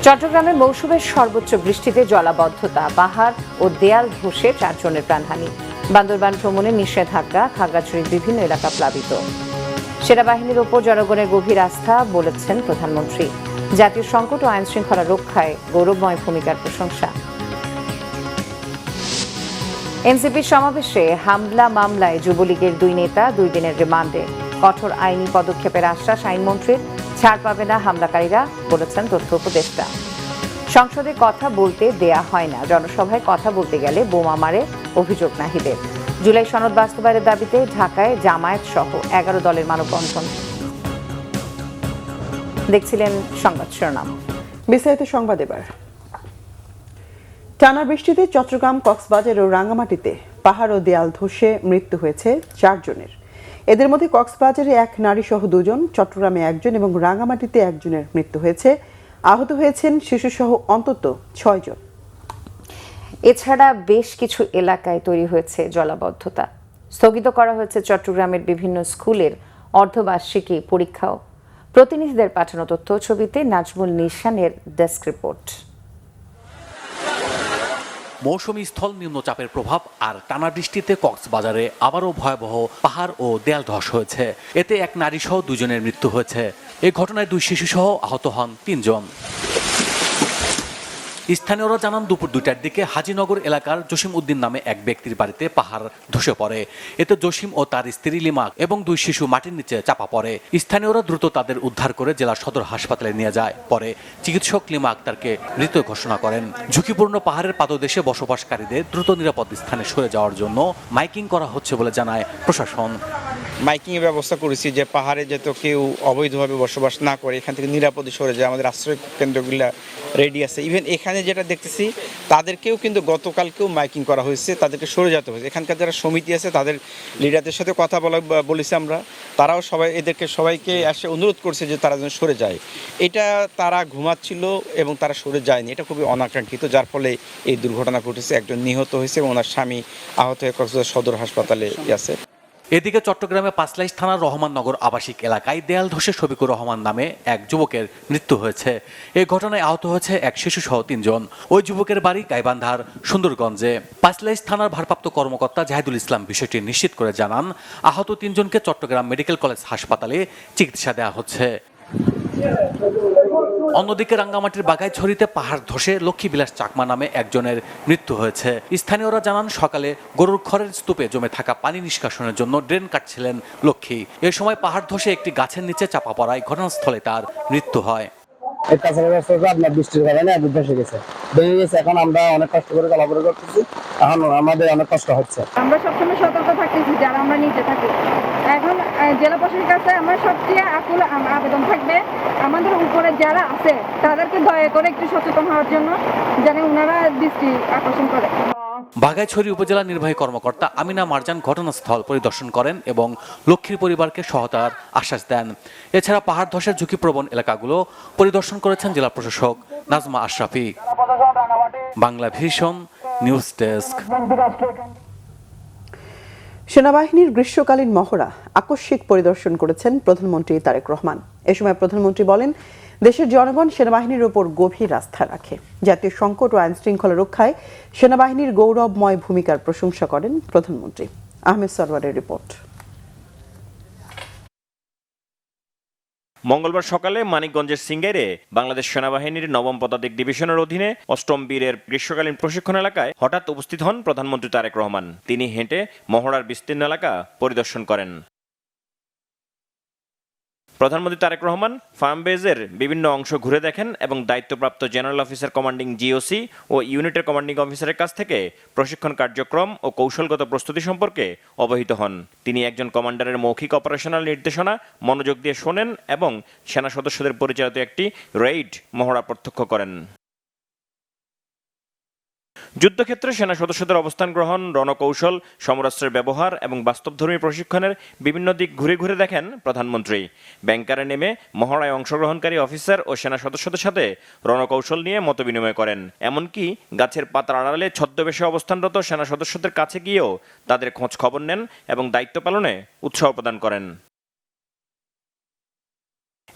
চট্টগ্রামে মৌসুমের সর্বোচ্চ বৃষ্টিতে জলাবদ্ধতা, পাহাড় ও দেয়াল ধসে 4 জনের প্রাণহানি। বান্দরবান ভ্রমণে নিষেধাজ্ঞা, খাগড়াছড়ির বিভিন্ন এলাকা প্লাবিত। সেনাবাহিনীর ওপর জনগণের গভীর আস্থা, বলেছেন প্রধানমন্ত্রী। জাতীয় সংকট ও আইন শৃঙ্খলা রক্ষায় গৌরবময় ভূমিকার প্রশংসা। এনসিপির সমাবেশে হামলা মামলায় যুবলীগের 2 নেতা 2 দিনের রিমান্ডে। কঠোর আইনি পদক্ষেপের আশ্বাস আইনমন্ত্রীর। ছাড় পাবে না হামলাকারীরা, বলেছেন তথ্য উপদেষ্টা। সংসদে কথা বলতে দেয়া হয় না, জনসভায় কথা বলতে গেলে বোমা মারে, অভিযোগ নাহিদের। জুলাই সনদ বাস্তবায়নের দাবিতে ঢাকায় জামায়াত সহ 11 দলের মানববন্ধন। দেখছিলেন সংবাদ শিরোনাম। বিস্তারিত সংবাদ এবার। টানা বৃষ্টিতে চট্টগ্রাম, কক্সবাজার ও রাঙ্গামাটিতে পাহাড় ও দেয়াল ধসে মৃত্যু হয়েছে 4 জনের। এদের মধ্যে কক্সবাজারে 1 নারী সহ 2 জন, চট্টগ্রামে 1 জন এবং রাঙ্গামাটিতে 1 জনের মৃত্যু হয়েছে। আহত হয়েছেন শিশু সহ অন্তত 6 জন। এছাড়া বেশ কিছু এলাকায় তৈরি হয়েছে জলাবদ্ধতা। স্থগিত করা হয়েছে চট্টগ্রামের বিভিন্ন স্কুলের অর্ধবার্ষিকী পরীক্ষাও। প্রতিনিধিদের পাঠানো তথ্য ছবিতে নাজমুল নিশানের ডেস্ক রিপোর্ট। মৌসুমী স্থল নিম্নচাপের প্রভাব আর টানা বৃষ্টিতে কক্সবাজারে আবারও ভয়াবহ পাহাড় ও দেয়াল ধস হয়েছে। এতে 1 নারী সহ 2 জনের মৃত্যু হয়েছে। এই ঘটনায় 2 শিশু সহ আহত হন 3 জন। স্থানীয়রা জানান, দুপুর 2টার দিকে হাজিনগর এলাকার জসিম উদ্দিন নামে এক ব্যক্তির বাড়িতে পাহাড় ধসে পড়ে। এতে জসিম ও তার স্ত্রী লিমা এবং 2 শিশু মাটির নিচে চাপা পড়ে। স্থানীয়রা দ্রুত তাদের উদ্ধার করে জেলা সদর হাসপাতালে নিয়ে যায়। পরে চিকিৎসক লিমা আক্তারকে মৃত ঘোষণা করেন। ঝুঁকিপূর্ণ পাহাড়ের পাদদেশে বসবাসকারীদের দ্রুত নিরাপদ স্থানে সরে যাওয়ার জন্য মাইকিং করা হচ্ছে বলে জানায় প্রশাসন। মাইকিং এর ব্যবস্থা করেছি যে পাহাড়ে যাতে কেউ অবৈধভাবে বসবাস না করে, এখান থেকে নিরাপদে সরে যায়। আমাদের আশ্রয় কেন্দ্রগুলো রেডি আছে। ইভেন এখানে যেটা দেখতেছি তাদেরকেও কিন্তু গতকালকেও মাইকিং করা হয়েছে, তাদেরকে সরে যেতে হয়েছে। এখানকার যারা সমিতি আছে তাদের লিডারদের সাথে কথা বলেছি আমরা, তারাও এদেরকে সবাইকে এসে অনুরোধ করছে যে তারা যেন সরে যায়। এটা তারা ঘুমাচ্ছিল এবং তারা সরে যায়নি, এটা খুবই অনাকাঙ্ক্ষিত, যার ফলে এই দুর্ঘটনা ঘটেছে। একজন নিহত হয়েছে এবং ওনার স্বামী আহত হয়ে কক্সবাজার সদর হাসপাতালে আছে। এদিকে চট্টগ্রামে পাঁচলাইশ থানার রহমাননগর আবাসিক এলাকায় দেয়াল ধসে শফিকুর রহমান নামে এক যুবকের মৃত্যু হয়েছে। এই ঘটনায় আহত হয়েছে 1 শিশু সহ 3 জন। ওই যুবকের বাড়ি গাইবান্ধার সুন্দরগঞ্জে। পাঁচলাইশ থানার ভারপ্রাপ্ত কর্মকর্তা জাহিদুল ইসলাম বিষয়টি নিশ্চিত করে জানান, আহত 3 জনকে চট্টগ্রাম মেডিকেল কলেজ হাসপাতালে চিকিৎসা দেওয়া হচ্ছে। অন্যদিকে রাঙ্গামাটির বাগাইছড়িতে পাহাড় ধসে লক্ষ্মীবিলাস চাকমা নামে একজনের মৃত্যু হয়েছে। স্থানীয়রা জানান, সকালে গরুর খড়ের স্তূপে জমে থাকা পানি নিষ্কাশনের জন্য ড্রেন কাটছিলেন লক্ষ্মী। এ সময় পাহাড় ধসে একটি গাছের নিচে চাপা পড়ায় ঘটনাস্থলে তার মৃত্যু হয়। বৃষ্টির কারণে ভেসে গেছে, ভেঙে গেছে। এখন আমরা অনেক কষ্ট করে চলাফেরা করতেছি, এখন আমাদের অনেক কষ্ট হচ্ছে। আমরা সবসময় সতর্ক থাকতেছি যারা আমরা নিচে থাকি। এখন জেলা প্রশাসনের কাছে আমার সবচেয়ে আকুল আবেদন থাকবে, আমাদের উপরে যারা আছে তাদেরকে দয়া করে একটু সচেতন হওয়ার জন্য, যেন ওনারা দৃষ্টি আকর্ষণ করে। বাঘাইছড়ি উপজেলা নির্বাহী কর্মকর্তা আমিনা মারজান ঘটনাস্থল পরিদর্শন করেন এবং লক্ষ্মীর পরিবারকে সহায়তার আশ্বাস দেন। এছাড়া পাহাড় ধসের ঝুঁকিপ্রবণ এলাকাগুলো পরিদর্শন করেছেন জেলা প্রশাসক Najma Ashrafi. Bangla vision news desk. সেনাবাহিনীর গ্রীষ্মকালীন মহড়া আকস্মিক পরিদর্শন করেছেন প্রধানমন্ত্রী তারেক রহমান। এ সময় প্রধানমন্ত্রী বলেন, দেশের জনগণ সেনাবাহিনীর উপর গভীর আস্থা রাখে। জাতীয় সংকট ও আইন শৃঙ্খলা রক্ষায় সেনাবাহিনীর গৌরবময় ভূমিকার প্রশংসা করেন প্রধানমন্ত্রী। আহমেদ সরওয়ারের রিপোর্ট। মঙ্গলবার সকালে মানিকগঞ্জের সিঙ্গাইরে বাংলাদেশ সেনাবাহিনীর 9ম পদাতিক ডিভিশনের অধীনে 8ম বীরের গ্রীষ্মকালীন প্রশিক্ষণ এলাকায় হঠাৎ উপস্থিত হন প্রধানমন্ত্রী তারেক রহমান। তিনি হেঁটে মহড়ার বিস্তীর্ণ এলাকা পরিদর্শন করেন। প্রধানমন্ত্রী তারেক রহমান ফার্ম বেজের বিভিন্ন অংশ ঘুরে দেখেন এবং দায়িত্বপ্রাপ্ত জেনারেল অফিসার কমান্ডিং জিওসি ও ইউনিটের কমান্ডিং অফিসারের কাছ থেকে প্রশিক্ষণ কার্যক্রম ও কৌশলগত প্রস্তুতি সম্পর্কে অবহিত হন। তিনি একজন কমান্ডারের মৌখিক অপারেশনাল নির্দেশনা মনোযোগ দিয়ে শোনেন এবং সেনা সদস্যদের পরিচালিত একটি রেইড মহড়া প্রত্যক্ষ করেন। যুদ্ধক্ষেত্রে সেনা সদস্যদের অবস্থান গ্রহণ, রণকৌশল, সমরাস্ত্রের ব্যবহার এবং বাস্তবধর্মী প্রশিক্ষণের বিভিন্ন দিক ঘুরে ঘুরে দেখেন প্রধানমন্ত্রী। ব্যাংকারে নেমে মহড়ায় অংশগ্রহণকারী অফিসার ও সেনা সদস্যদের সাথে রণকৌশল নিয়ে মতবিনিময় করেন। এমনকি গাছের পাতার আড়ালে ছদ্মবেশে অবস্থানরত সেনা সদস্যদের কাছে গিয়েও তাদের খোঁজ খবর নেন এবং দায়িত্ব পালনে উৎসাহ প্রদান করেন।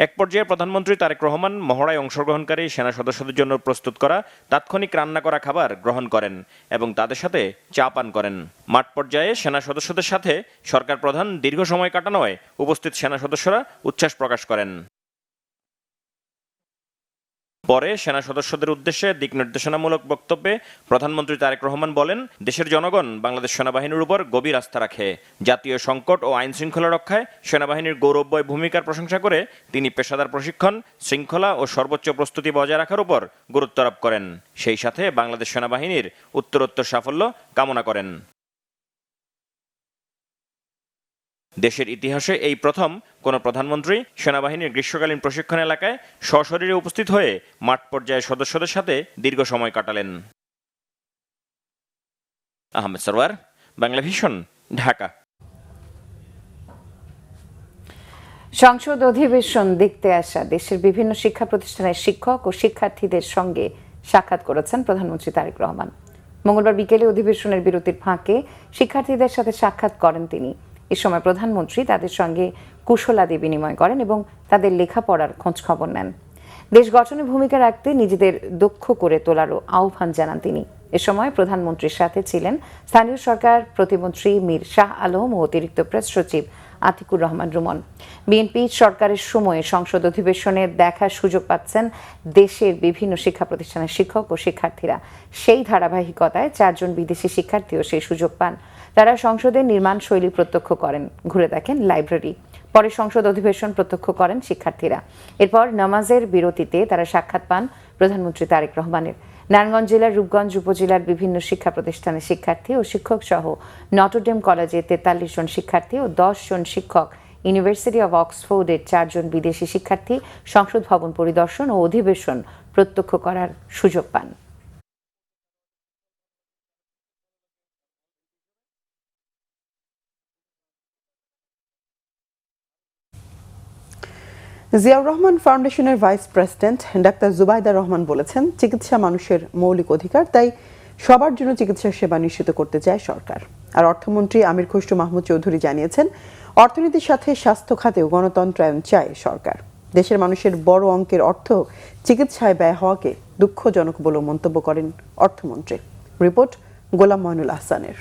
এক পর্যায়ে প্রধানমন্ত্রী তারেক রহমান মহড়ায় অংশগ্রহণকারী সেনা সদস্যদের জন্য প্রস্তুত করা তাৎক্ষণিক রান্না করা খাবার গ্রহণ করেন এবং তাদের সাথে চা পান করেন। মাঠ পর্যায়ে সেনা সদস্যদের সাথে সরকার প্রধান দীর্ঘ সময় কাটানোয় উপস্থিত সেনা সদস্যরা উচ্ছ্বাস প্রকাশ করেন। পরে সেনা সদস্যদের উদ্দেশ্যে দিক নির্দেশনামূলক বক্তব্যে প্রধানমন্ত্রী তারেক রহমান বলেন, দেশের জনগণ বাংলাদেশ সেনাবাহিনীর উপর গভীর আস্থা রাখে। জাতীয় সংকট ও আইন শৃঙ্খলা রক্ষায় সেনাবাহিনীর গৌরবময় ভূমিকার প্রশংসা করে তিনি পেশাদার প্রশিক্ষণ, শৃঙ্খলা ও সর্বোচ্চ প্রস্তুতি বজায় রাখার উপর গুরুত্ব আরোপ করেন। সেই সাথে বাংলাদেশ সেনাবাহিনীর উত্তরোত্তর সাফল্য কামনা করেন। দেশের ইতিহাসে এই প্রথম কোন প্রধানমন্ত্রী সেনাবাহিনীর গ্রীষ্মকালীন প্রশিক্ষণ এলাকায় সশরীরে উপস্থিত হয়ে মাঠ পর্যায়ে সদস্যদের সাথে দীর্ঘ সময় কাটালেন। আহমেদ সরওয়ার, বাংলা ভিশন, ঢাকা। সংসদ অধিবেশন দেখতে আসা দেশের বিভিন্ন শিক্ষা প্রতিষ্ঠানের শিক্ষক ও শিক্ষার্থীদের সঙ্গে সাক্ষাৎ করেছেন প্রধানমন্ত্রী তারেক রহমান। মঙ্গলবার বিকেলে অধিবেশনের বিরতির ফাঁকে শিক্ষার্থীদের সাথে সাক্ষাৎ করেন তিনি। এ সময় প্রধানমন্ত্রী তাদের সঙ্গে কুশলাদি বিনিময় করেন এবং তাদের লেখাপড়ার খোঁজখবর নেন। দেশ গঠনে ভূমিকা রাখতে নিজেদের দক্ষ করে তোলারও আহ্বান জানান তিনি। এ সময় প্রধানমন্ত্রীর সাথে ছিলেন স্থানীয় সরকার প্রতিমন্ত্রী মীর শাহ আলম ও অতিরিক্ত প্রেস সচিব আতিকুর রহমান রুমন। বিএনপি সরকারের সময়ে সংসদ অধিবেশনে দেখার সুযোগ পাচ্ছেন দেশের বিভিন্ন শিক্ষা প্রতিষ্ঠানের শিক্ষক ও শিক্ষার্থীরা। সেই ধারাবাহিকতায় 4 জন বিদেশি শিক্ষার্থীও সেই সুযোগ পান। তারা সংসদের নির্মাণ শৈলী প্রত্যক্ষ করেন, ঘুরে দেখেন লাইব্রেরি। পরে সংসদ অধিবেশন প্রত্যক্ষ করেন শিক্ষার্থীরা। এরপর নামাজের বিরতিতে তারা সাক্ষাৎ পান প্রধানমন্ত্রী তারেক রহমানের। নারায়ণগঞ্জ জেলার রূপগঞ্জ উপজেলার বিভিন্ন শিক্ষা প্রতিষ্ঠানের শিক্ষার্থী ও শিক্ষক সহ নটরডেম কলেজে 43 জন শিক্ষার্থী ও 10 জন শিক্ষক, ইউনিভার্সিটি অব অক্সফোর্ডের 4 জন বিদেশি শিক্ষার্থী সংসদ ভবন পরিদর্শন ও অধিবেশন প্রত্যক্ষ করার সুযোগ পান। জিয়াউর রহমান ফাউন্ডেশনের vice president doctor Zubaida Rahman বলেছেন, চিকিৎসা মানুষের মৌলিক অধিকার, তাই সবার জন্য চিকিৎসা সেবা নিশ্চিত করতে চায় সরকার। আর অর্থমন্ত্রী আমির খসরু মাহমুদ চৌধুরী জানিয়েছেন, অর্থনীতির সাথে স্বাস্থ্য খাতেও গণতন্ত্রায়ন চায় সরকার। দেশের মানুষের বড় অঙ্কের অর্থ চিকিৎসায় ব্যয় হওয়াকে দুঃখজনক বলে মন্তব্য করেন অর্থমন্ত্রী। রিপোর্ট গোলাম ময়নুল আহসানের।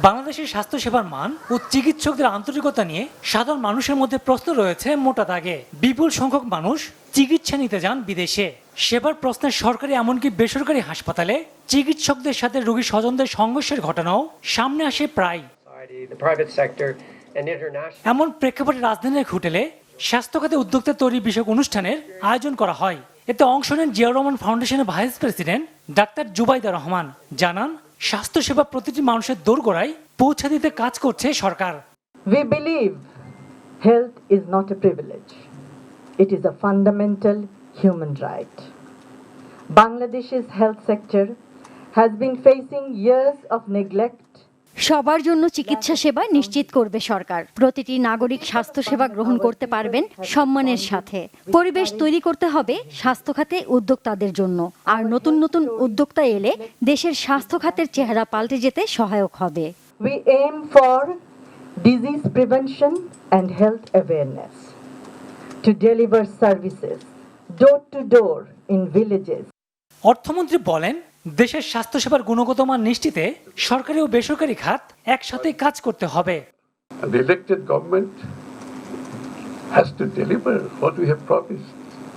বাংলাদেশের স্বাস্থ্যসেবার মান ও চিকিৎসকদের আন্তরিকতা নিয়ে সাধারণ মানুষের মধ্যে প্রশ্ন রয়েছে মোটা দাগে। বিপুল সংখ্যক মানুষ চিকিৎসা নিতে যান বিদেশে। সেবার প্রশ্নে সরকারি এমনকি বেসরকারি হাসপাতালে চিকিৎসকদের সাথে রোগী স্বজনদের সংঘর্ষের ঘটনাও সামনে আসে প্রায়। এমন প্রেক্ষাপটে রাজধানীর হোটেলে স্বাস্থ্য খাতে উদ্যোক্তা তৈরি বিষয়ক অনুষ্ঠানের আয়োজন করা হয়। এতে অংশ নেন জিয়াউর রহমান ফাউন্ডেশনের vice president doctor Zubaida Rahman. জানান, স্বাস্থ্যসেবা প্রতিটি মানুষের দোরগোড়ায় পৌঁছে দিতে কাজ করছে সরকার। We believe health is not a privilege. It is a fundamental human right. Bangladesh's health sector has been facing years of neglect. সবার জন্য চিকিৎসা সেবা নিশ্চিত করবে সরকার। প্রতিটি নাগরিক স্বাস্থ্য সেবা গ্রহণ করতে পারবেন সম্মানের সাথে। পরিবেশ তৈরি করতে হবে স্বাস্থ্য খাতে উদ্যোক্তাদের জন্য। আর নতুন নতুন উদ্যোক্তা এলে দেশের স্বাস্থ্য খাতের চেহারা পাল্টে যেতে সহায়ক হবে। We aim for disease prevention and health awareness to deliver services door to door in villages. অর্থমন্ত্রী বলেন, দেশের স্বাস্থ্যসেবার গুণগত মান নিশ্চিতে সরকারি ও বেসরকারি খাত একসাথে কাজ করতে হবে। The elected government has to deliver what we have promised.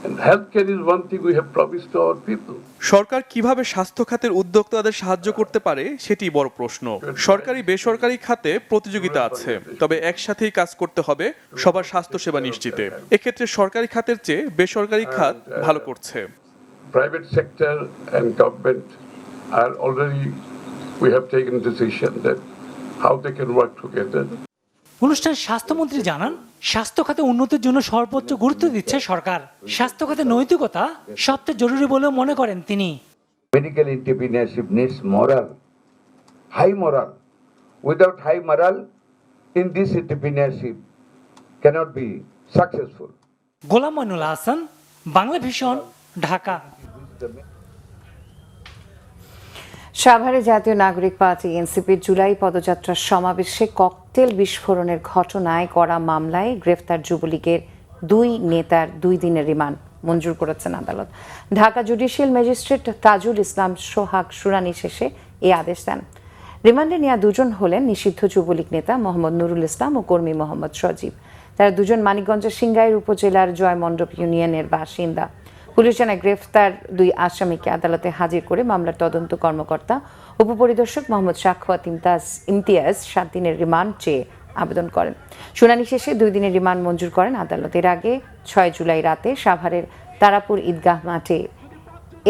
And healthcare is one thing we have promised to our people. সরকার কিভাবে স্বাস্থ্য খাতের উদ্যোক্তাদের সাহায্য করতে পারে সেটি বড় প্রশ্ন। সরকারি বেসরকারি খাতে প্রতিযোগিতা আছে, তবে একসাথেই কাজ করতে হবে সবার স্বাস্থ্যসেবা নিশ্চিতে। এক্ষেত্রে সরকারি খাতের চেয়ে বেসরকারি খাত ভালো করছে। Private sector and government are already, we have taken a decision that how they can work together. অনুষ্ঠানে স্বাস্থ্যমন্ত্রী জানান, স্বাস্থ্য খাতে উন্নতির জন্য সর্বোচ্চ গুরুত্ব দিচ্ছে সরকার। স্বাস্থ্য খাতে নৈতিকতা সবচেয়ে জরুরি বলেও মনে করেন তিনি। Medical entrepreneurship needs moral, high moral. Without high moral, in this entrepreneurship cannot be successful. Golam Moinul Ahsan, Bangla vision, Dhaka. সাভারে জাতীয় নাগরিক পার্টি এনসিপির জুলাই পদযাত্রার সমাবেশে ককটেল বিস্ফোরণের ঘটনায় করা মামলায় গ্রেফতার যুবলীগের 2 নেতার 2 দিনের রিমান্ড মঞ্জুর করেছেন আদালত। ঢাকা জুডিশিয়াল ম্যাজিস্ট্রেট তাজুল ইসলাম সোহাগ শুনানি শেষে এই আদেশ দেন। রিমান্ডে নেওয়া 2 জন হলেন নিষিদ্ধ যুবলীগ নেতা মোহাম্মদ নুরুল ইসলাম ও কর্মী মোহাম্মদ সজীব। তারা 2 জন মানিকগঞ্জের সিংগাইর উপজেলার জয়মণ্ডপ ইউনিয়নের বাসিন্দা। পুলিশ জানায় গ্রেফতার 2 আসামিকে আদালতে হাজির করে মামলার তদন্ত কর্মকর্তা উপপরিদর্শক মোহাম্মদ সাখাওয়াত ইমতিয়াজ 7 দিনের রিমান্ড চেয়ে আবেদন করেন। শুনানি শেষে 2 দিনের রিমান্ড মঞ্জুর করেন আদালত। এর আগে 6 জুলাই রাতে সাভারের তারাপুর ঈদগাহ মাঠে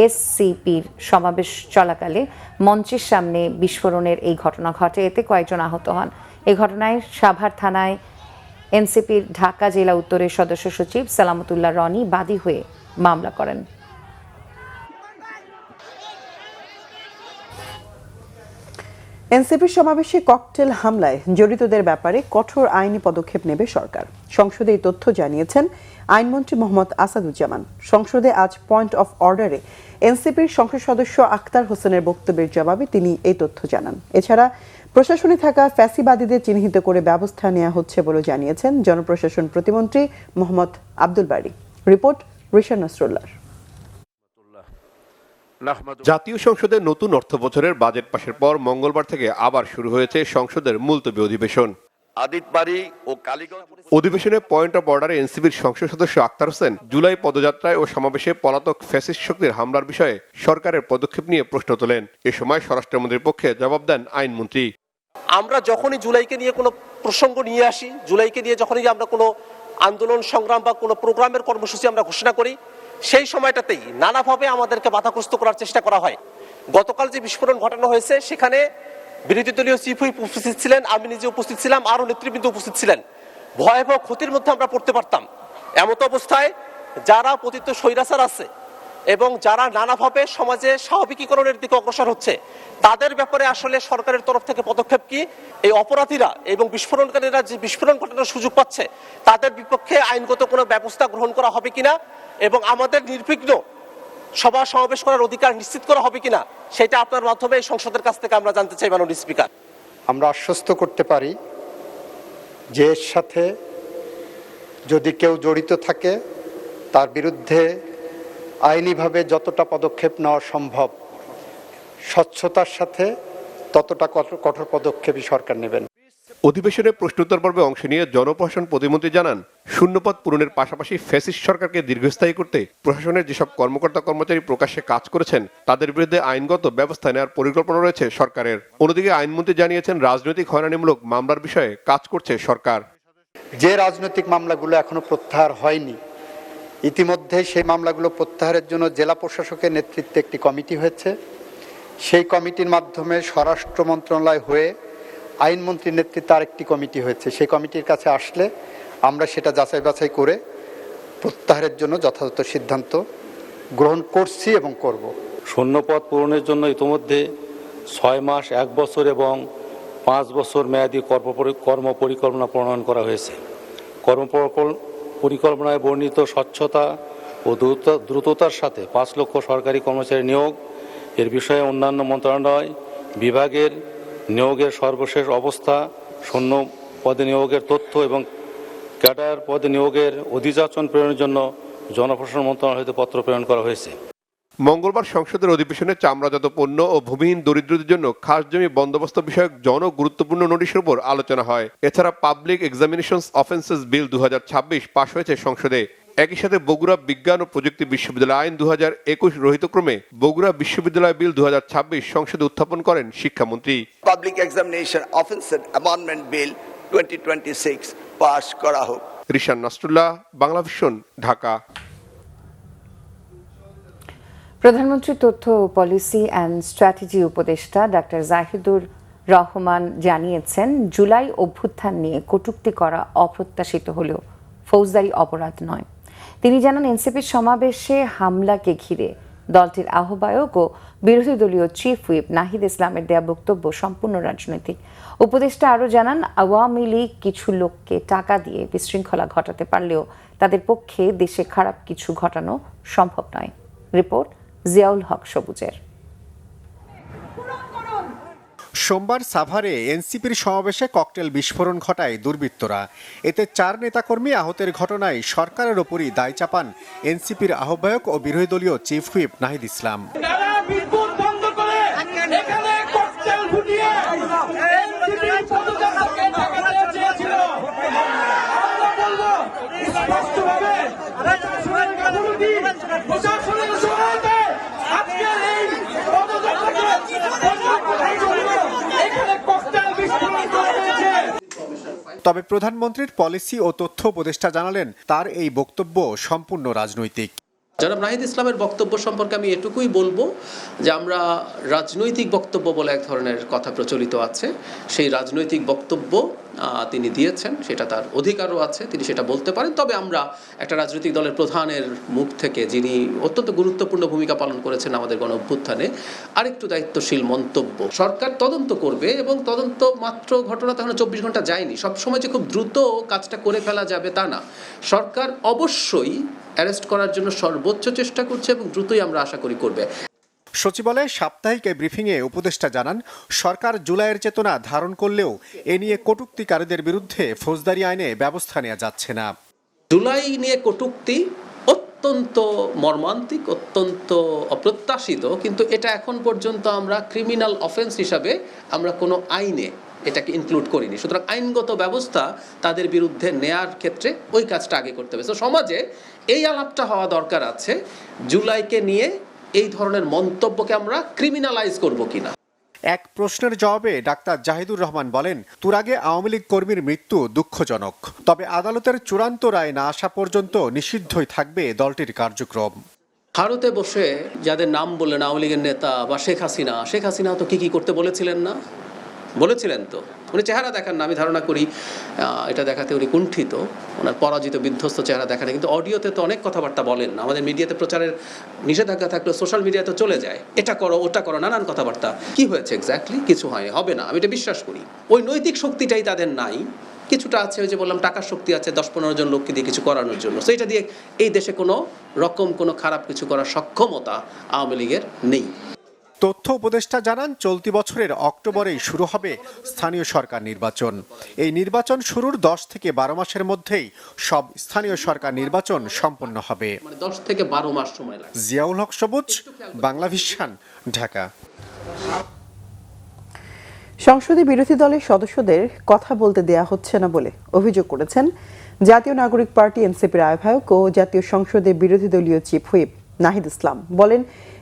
এসসিপির সমাবেশ চলাকালে মঞ্চের সামনে বিস্ফোরণের এই ঘটনা ঘটে। এতে কয়েকজন আহত হন। এই ঘটনায় সাভার থানায় এনসিপির ঢাকা জেলা উত্তরের সদস্য সচিব সালামতুল্লাহ রনি বাদী হয়ে মামলা করেন। এনসিপির সমাবেশে ককটেল হামলায় জড়িতদের ব্যাপারে কঠোর আইনি পদক্ষেপ নেবে সরকার। সংসদে এই তথ্য জানিয়েছেন আইনমন্ত্রী মোহাম্মদ আসাদুজ্জামান। সংসদে আজ পয়েন্ট অফ অর্ডারে এনসিপির সংসদ সদস্য আক্তার হোসেনের বক্তব্যের জবাবে তিনি এই তথ্য জানান। এছাড়া প্রশাসনে থাকা ফ্যাসিবাদীদের চিহ্নিত করে ব্যবস্থা নেওয়া হচ্ছে বলে জানিয়েছেন জনপ্রশাসন প্রতিমন্ত্রী মোহাম্মদ আব্দুল বারী। রিপোর্ট রিশান নাসরুল্লাহ। জাতীয় সংসদের নতুন অর্থ বছরের বাজেট পাশের পর মঙ্গলবার থেকে আবার শুরু হয়েছে সংসদের মুলতবি অধিবেশন। অধিবেশনে পয়েন্ট অফ অর্ডারে এনসিপির সংসদ সদস্য আক্তার হোসেন জুলাই পদযাত্রায় ও সমাবেশে পলাতক ফ্যাসিস্ট শক্তির হামলার বিষয়ে সরকারের পদক্ষেপ নিয়ে প্রশ্ন তোলেন। এ সময় স্বরাষ্ট্রমন্ত্রীর পক্ষে জবাব দেন আইনমন্ত্রী। আমরা যখনই জুলাইকে নিয়ে কোনো প্রসঙ্গ নিয়ে আসি, জুলাইকে নিয়ে যখনই আমরা কোনো আন্দোলন সংগ্রাম বা কোনো প্রোগ্রামের কর্মসূচি আমরা ঘোষণা করি, সেই সময়টাতেই নানাভাবে আমাদেরকে বাধাগ্রস্ত করার চেষ্টা করা হয়। গতকাল যে বিস্ফোরণ ঘটানো হয়েছে সেখানে বিরোধী দলীয় চিফ হুইপ উপস্থিত ছিলেন, আমি নিজে উপস্থিত ছিলাম, আরও নেতৃবৃন্দ উপস্থিত ছিলেন। ভয়াবহ ক্ষতির মধ্যে আমরা পড়তে পারতাম। এমত অবস্থায় যারা পতিত স্বৈরাচার আছে এবং যারা নানাভাবে সমাজে স্বাভাবিকীকরণের দিকে অগ্রসর হচ্ছে, তাদের ব্যাপারে আসলে সরকারের তরফ থেকে পদক্ষেপ কি? এই অপরাধীরা এবং বিস্ফোরণকারীরা যে বিস্ফোরণ ঘটানোর সুযোগ পাচ্ছে, তাদের বিপক্ষে আইনগত কোনো ব্যবস্থা গ্রহণ করা হবে কিনা এবং আমাদের নির্বিঘ্ন সভা সমাবেশ করার অধিকার নিশ্চিত করা হবে কিনা, সেটা আপনার মাধ্যমে এই সংসদের কাছ থেকে আমরা জানতে চাই। মাননীয় স্পিকার, আমরা আশ্বস্ত করতে পারি যে এর সাথে যদি কেউ জড়িত থাকে তার বিরুদ্ধে আইনিভাবে যতটা পদক্ষেপ নেওয়া সম্ভব, স্বচ্ছতার সাথে ততটা কঠোর পদক্ষেপই সরকার নেবেন। অধিবেশনে প্রশ্নোত্তর পর্বে অংশ নিয়ে জনপ্রশাসন প্রতিমন্ত্রী জানান, শূন্যপদ পূরণের পাশাপাশি ফ্যাসিস্ট সরকারকে দীর্ঘস্থায়ী করতে প্রশাসনের যেসব কর্মকর্তা কর্মচারী প্রকাশ্যে কাজ করেছেন তাদের বিরুদ্ধে আইনগত ব্যবস্থা নেওয়ার পরিকল্পনা রয়েছে সরকারের। অন্যদিকে আইনমন্ত্রী জানিয়েছেন, রাজনৈতিক হয়রানিমূলক মামলার বিষয়ে কাজ করছে সরকার। যে রাজনৈতিক মামলাগুলো এখনো প্রত্যাহার হয়নি, ইতিমধ্যে সেই মামলাগুলো প্রত্যাহারের জন্য জেলা প্রশাসকের নেতৃত্বে একটি কমিটি হয়েছে। সেই কমিটির মাধ্যমে স্বরাষ্ট্র মন্ত্রণালয় হয়ে আইনমন্ত্রীর নেতৃত্বে আরেকটি কমিটি হয়েছে। সেই কমিটির কাছে আসলে আমরা সেটা যাচাই বাছাই করে প্রত্যাহারের জন্য যথাযথ সিদ্ধান্ত গ্রহণ করছি এবং করব। শূন্যপদ পূরণের জন্য ইতিমধ্যে 6 মাস, 1 বছর এবং 5 বছর মেয়াদী কর্ম পরিকল্পনা প্রণয়ন করা হয়েছে। পরিকল্পনায় বর্ণিত স্বচ্ছতা ও দ্রুততার সাথে 5 লক্ষ সরকারি কর্মচারী নিয়োগ, এর বিষয়ে অন্যান্য মন্ত্রণালয় বিভাগের নিয়োগের সর্বশেষ অবস্থা, শূন্য পদে নিয়োগের তথ্য এবং ক্যাডার পদে নিয়োগের অধিযাচন প্রেরণের জন্য জনপ্রশাসন মন্ত্রণালয় হতে পত্র প্রেরণ করা হয়েছে। মঙ্গলবার সংসদের অধিবেশনে চামড়াজাত পণ্য ও ভূমিহীন দরিদ্রদের জন্য খাস জমি বন্দোবস্ত বিষয়ক গুরুত্বপূর্ণ নোটিশের উপর আলোচনা হয়। এছাড়া পাবলিক এক্সামিনেশনস অফেন্সেস বিল 2026 পাশ হয়েছে সংসদে। একই সাথে বগুড়া বিজ্ঞান ও প্রযুক্তি বিশ্ববিদ্যালয় আইন 2021 রহিতক্রমে বগুড়া বিশ্ববিদ্যালয় বিল 2026 সংসদে উত্থাপন করেন শিক্ষামন্ত্রী। Public examination offences amendment bill 2026 pass করা হোক। রিশান নাসরুল্লাহ, বাংলাভিশন, ঢাকা। প্রধানমন্ত্রী তথ্য ও পলিসি অ্যান্ড স্ট্র্যাটেজি উপদেষ্টা ডাক্তার জাহিদুর রহমান জানিয়েছেন, জুলাই অভ্যুত্থান নিয়ে কটূক্তি করা অপ্রত্যাশিত হলেও ফৌজদারি অপরাধ নয়। তিনি জানান, এনসিপির সমাবেশে হামলাকে ঘিরে দলটির আহ্বায়ক ও বিরোধী দলীয় চিফ হুইপ নাহিদ ইসলামের দেয়া বক্তব্য সম্পূর্ণ রাজনৈতিক। উপদেষ্টা আরও জানান, আওয়ামী লীগ কিছু লোককে টাকা দিয়ে বিশৃঙ্খলা ঘটাতে পারলেও তাদের পক্ষে দেশে খারাপ কিছু ঘটানো সম্ভব নয়। রিপোর্ট জিয়াউল হক সবুজের। সোমবার সাভারে এনসিপির সমাবেশে ককটেল বিস্ফোরণ ঘটায় দুর্বৃত্তরা। এতে 4 নেতাকর্মী আহতের ঘটনায় সরকারের ওপরই দায় চাপান এনসিপির আহ্বায়ক ও বিরোধী দলীয় চিফ হুইপ নাহিদ ইসলাম। তবে প্রধানমন্ত্রীর পলিসি ও তথ্য উপদেষ্টা জানালেন তার এই বক্তব্য সম্পূর্ণ রাজনৈতিক। জনাব নাহিদ ইসলামের বক্তব্য সম্পর্কে আমি এটুকুই বলবো যে আমরা রাজনৈতিক বক্তব্য বলে এক ধরনের কথা প্রচলিত আছে, সেই রাজনৈতিক বক্তব্য তিনি দিয়েছেন, সেটা তার অধিকারও আছে, তিনি সেটা বলতে পারেন। তবে আমরা একটা রাজনৈতিক দলের প্রধানের মুখ থেকে, যিনি অত্যন্ত গুরুত্বপূর্ণ ভূমিকা পালন করেছেন আমাদের গণ অভ্যুত্থানে, আরেকটু দায়িত্বশীল মন্তব্য। সরকার তদন্ত করবে এবং তদন্ত মাত্র ঘটনা তখন 24 ঘন্টা যায়নি, সবসময় যে খুব দ্রুত কাজটা করে ফেলা যাবে তা না। সরকার অবশ্যই অ্যারেস্ট করার জন্য সর্বোচ্চ চেষ্টা করছে এবং দ্রুতই আমরা আশা করি করবে। সচিবালয়ে সাপ্তাহিক এই ব্রিফিংয়ে উপদেষ্টা জানান, সরকার জুলাইয়ের চেতনা ধারণ করলেও এ নিয়ে কটূক্তিকারীদের বিরুদ্ধে ফৌজদারি আইনে ব্যবস্থা নেওয়া যাচ্ছে না। জুলাই নিয়ে কটূক্তি অত্যন্ত মর্মান্তিক, অত্যন্ত অপ্রত্যাশিত, কিন্তু এটা এখন পর্যন্ত আমরা ক্রিমিনাল অফেন্স হিসাবে আমরা কোনো আইনে এটাকে ইনক্লুড করিনি। সুতরাং আইনগত ব্যবস্থা তাদের বিরুদ্ধে নেয়ার ক্ষেত্রে ওই কাজটা আগে করতে হবে। তো সমাজে এই আলাপটা হওয়া দরকার আছে, জুলাইকে নিয়ে এই ধরনের মন্তব্যকে আমরা ক্রিমিনালাইজ করব কিনা। এক প্রশ্নের জবাবে ডাক্তার জাহিদুর রহমান বলেন, তুরাগে আওয়ামী লীগ কর্মীর মৃত্যু দুঃখজনক, তবে আদালতের চূড়ান্ত রায় না আসা পর্যন্ত নিষিদ্ধই থাকবে দলটির কার্যক্রম। ভারতে বসে যাদের নাম বললেন আওয়ামী লীগের নেতা বা শেখ হাসিনা তো কি করতে বলেছিলেন না? বলেছিলেন তো। উনি চেহারা দেখান না, আমি ধারণা করি এটা দেখাতে উনি কুণ্ঠিত, ওনার পরাজিত বিধ্বস্ত চেহারা দেখান, কিন্তু অডিওতে তো অনেক কথাবার্তা বলেন। আমাদের মিডিয়াতে প্রচারের নিষেধাজ্ঞা থাকলে সোশ্যাল মিডিয়াতে চলে যায়, এটা করো ওটা করো, নানান কথাবার্তা। কি হয়েছে এক্স্যাক্টলি? কিছু হয়নি, হবে না, আমি এটা বিশ্বাস করি। ওই নৈতিক শক্তিটাই তাদের নাই, কিছুটা আছে, ওই যে বললাম টাকার শক্তি আছে 10-15 জন লোককে দিয়ে কিছু করানোর জন্য। সেইটা দিয়ে এই দেশে কোনো রকম কোনো খারাপ কিছু করার সক্ষমতা আওয়ামী লীগের নেই। তথ্য উপদেষ্টা জানান, চলতি বছরের অক্টোবরেই শুরু হবে স্থানীয় সরকার নির্বাচন। এই নির্বাচন শুরুর 10 থেকে 12 মাসের মধ্যেই সব স্থানীয় সরকার নির্বাচন সম্পন্ন হবে। 10 থেকে 12 মাস সময় লাগে। জিয়াউল হক সবুজ, বাংলা ভিশন, ঢাকা। সংসদে বিরোধী দলের সদস্যদের কথা বলতে দেয়া হচ্ছে না বলে অভিযোগ করেছেন জাতীয় নাগরিক পার্টি এনসিপির আহ্বায়ক ও জাতীয় সংসদের বিরোধী দলীয় চিফ হুইপ নাহিদ ইসলাম। বলেন,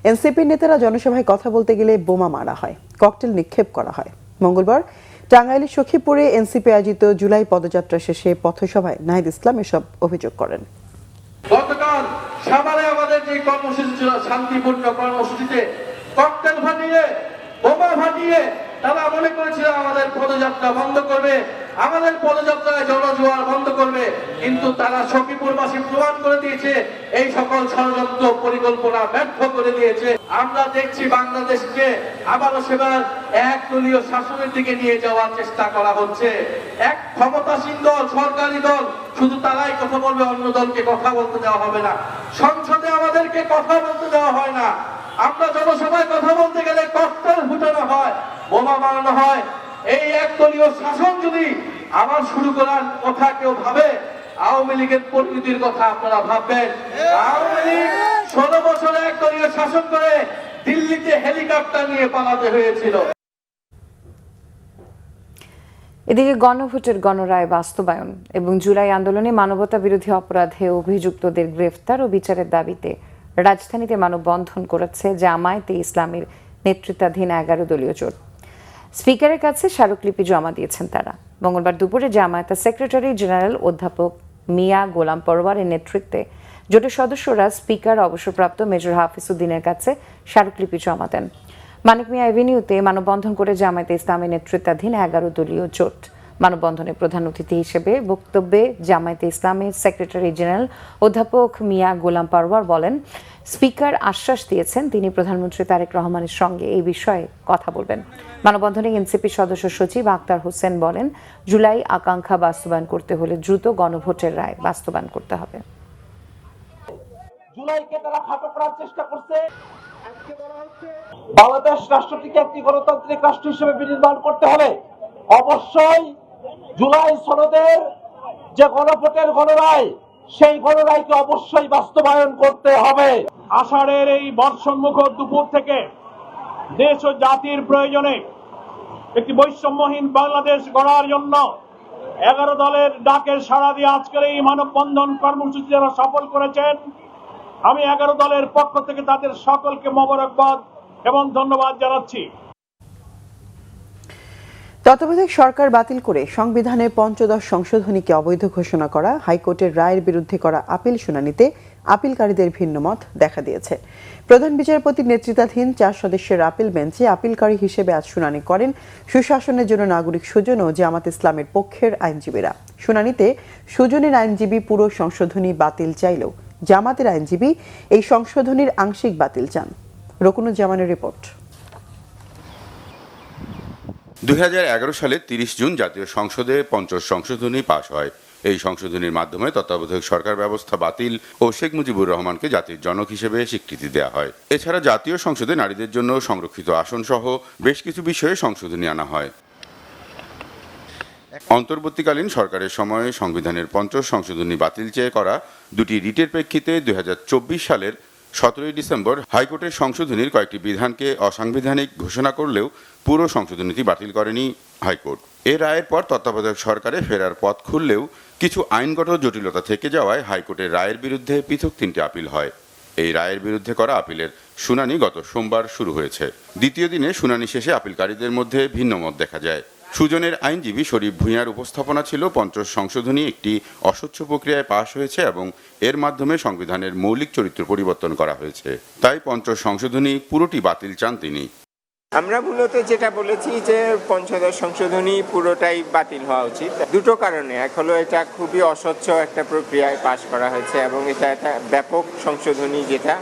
এনসিপির নেতারা জনসভায় কথা বলতে গেলে বোমা মারা হয়, ককটেল নিক্ষেপ করা হয়। মঙ্গলবার টাঙ্গাইলের সখীপুরে এনসিপি আয়োজিত জুলাই পদযাত্রা শেষে পথসভায় নাহিদ ইসলাম এসব অভিযোগ করেন। গতকাল সাভারে আমাদের যে কর্মসূচি ছিল, শান্তিপূর্ণ কর্মসূচিতে ককটেল ফাটিয়ে, বোমা ফাটিয়ে তারা মনে করেছিল আমাদের পদযাত্রা বন্ধ করবে, আমাদের পদযাত্রায় জনজোয়ার বন্ধ করবে, কিন্তু তারা সখীপুরবাসী প্রমাণ করে দিয়েছে এই সকল ষড়যন্ত্র পরিকল্পনা ব্যর্থ করে দিয়েছে। আমরা দেখছি বাংলাদেশকে আবারও সেবার এক দলীয় শাসনের দিকে নিয়ে যাওয়ার চেষ্টা করা হচ্ছে। এক ক্ষমতাসীন দল, সরকারি দল, শুধু তারাই কথা বলবে, অন্য দলকে কথা বলতে দেওয়া হবে না। সংসদে আমাদেরকে কথা বলতে দেওয়া হয় না। আমরা জনসভায় কথা বলতে গেলে ককটেল ফুটানো হয়, বোমা মারানো হয়। এই একদলীয় শাসন যদি আবার শুরু করার কথা কেউ ভাবে, আওয়ামী লীগের পরিণতির কথা আপনারা ভাববেন। আওয়ামী লীগ 16 বছর একদলীয় শাসন করে দিল্লিতে হেলিকপ্টার নিয়ে পালাতে হয়েছিল। এদিকে গণভোটের গণরায় বাস্তবায়ন এবং জুলাই আন্দোলনে মানবতা বিরোধী অপরাধে অভিযুক্তদের গ্রেফতার ও বিচারের দাবিতে রাজধানীতে মানববন্ধন করেছে জামায়াতে ইসলামীর নেতৃত্বাধীন 11 দলীয় জোট। স্পিকারের কাছে স্মারকলিপি জমা দিয়েছেন তারা। মঙ্গলবার দুপুরে জামায়াতের সেক্রেটারি জেনারেল অধ্যাপক মিয়া গোলাম পরওয়ারের নেতৃত্বে জোটের সদস্যরা স্পিকার অবসরপ্রাপ্ত মেজর হাফিজ উদ্দিনের কাছে স্মারকলিপি জমা দেন। মানিক মিয়া এভিনিউতে মানববন্ধন করে জামায়াতে ইসলামের নেতৃত্বাধীন 11 দলীয় জোট। মানববন্ধনে প্রধান অতিথি হিসেবে বক্তব্যে জামায়াতে ইসলামের সেক্রেটারি জেনারেল অধ্যাপক মিয়া গোলাম পরওয়ার বলেন, স্পিকার আশ্বাস দিয়েছেন তিনি প্রধানমন্ত্রী তারেক রহমানের সঙ্গে এই বিষয়ে কথা বলবেন। মানববন্ধনে এনসিপি সদস্য সচিব আক্তার হোসেন বলেন, জুলাই আকাঙ্ক্ষা বাস্তবায়ন করতে হলে দ্রুত গণভোটের রায় বাস্তবায়ন করতে হবে। জুলাইকে তারা খাটো করার চেষ্টা করছে, বাংলাদেশ রাষ্ট্রটিকে একটি গণতান্ত্রিক রাষ্ট্র হিসেবে বিনির্মাণ করতে হলে অবশ্যই জুলাই সনদের যে গণভোটের গণরায়, সেই গণরায়কে অবশ্যই বাস্তবায়ন করতে হবে। আষাঢ়ের এই বর্ষণমুখ দুপুর থেকে দেশ ও জাতির প্রয়োজনে একটি বৈষম্যহীন বাংলাদেশ গড়ার জন্য 11 দলের ডাকের সাড়া দিয়ে আজকের এই মানববন্ধন কর্মসূচি যারা সফল করেছেন, আমি 11 দলের পক্ষ থেকে তাদের সকলকে মোবারকবাদ এবং ধন্যবাদ জানাচ্ছি। তত্ত্বাবধায়ক সরকার বাতিল করে সংবিধানের ৫০ সংশোধনীকে অবৈধ ঘোষণা করা হাইকোর্টের রায়ের বিরুদ্ধে করা আপিল শুনানিতে আপিলকারীদের ভিন্নমত দেখা দিয়েছে। প্রধান বিচারপতির নেতৃত্বাধীন ৪ সদস্যের আপিল বেঞ্চে আপিলকারী হিসেবে আজ শুনানি করেন সুশাসনের জন্য নাগরিক সুজন ও জামাত ইসলামের পক্ষের আইনজীবীরা। শুনানিতে সুজনের আইনজীবী পুরো সংশোধনী বাতিল চাইলেও জামাতের আইনজীবী এই সংশোধনীর আংশিক বাতিল চান। রকুনুজ্জামানের রিপোর্ট। ২০১১ সালে ৩০ জুন জাতীয় সংসদে ৫০ সংশোধনী পাশ হয়। এই সংশোধনীর মাধ্যমে তত্ত্বাবধায়ক সরকার ব্যবস্থা বাতিল ও শেখ মুজিবুর রহমানকে জাতির জনক হিসেবে স্বীকৃতি দেওয়া হয়। এছাড়া জাতীয় সংসদে নারীদের জন্য সংরক্ষিত আসন সহ বেশ কিছু বিষয়ে সংশোধনী আনা হয়। অন্তর্বর্তীকালীন সরকারের সময়ে সংবিধানের ৫০ সংশোধনী বাতিল চেয়ে করা দুটি রিটের প্রেক্ষিতে ২০২৪ সালের ১৭ ডিসেম্বর হাইকোর্টের সংশোধনীর কয়েকটি বিধানকে অসাংবিধানিক ঘোষণা করলেও পুরো সংশোধনীটি বাতিল করেনি হাইকোর্ট। এ রায়ের পর তত্ত্বাবধায়ক সরকারে ফেরার পথ খুললেও কিছু আইনগত জটিলতা থেকে যাওয়ায় হাইকোর্টের রায়ের বিরুদ্ধে পৃথক 3টি আপিল হয়। এই রায়ের বিরুদ্ধে করা আপিলের শুনানি গত সোমবার শুরু হয়েছে। দ্বিতীয় দিনে শুনানি শেষে আপিলকারীদের মধ্যে ভিন্নমত দেখা যায়। সুজনের আইনজীবী শরীফ ভূঁইয়ার উপস্থাপনা ছিল ৫০ সংশোধনী একটি অস্বচ্ছ প্রক্রিয়ায় পাশ হয়েছে এবং এর মাধ্যমে সংবিধানের মৌলিক চরিত্র পরিবর্তন করা হয়েছে। তাই ৫০ সংশোধনী পুরোটি বাতিল চান তিনি। আমরা মূলত যেটা বলেছি যে ৫০ সংশোধনী পুরোটাই বাতিল হওয়া উচিত। দুটো কারণে, এক হলো এটা খুবই অস্বচ্ছ একটা প্রক্রিয়ায় পাশ করা হয়েছে এবং এটা একটা ব্যাপক সংশোধনী যেটা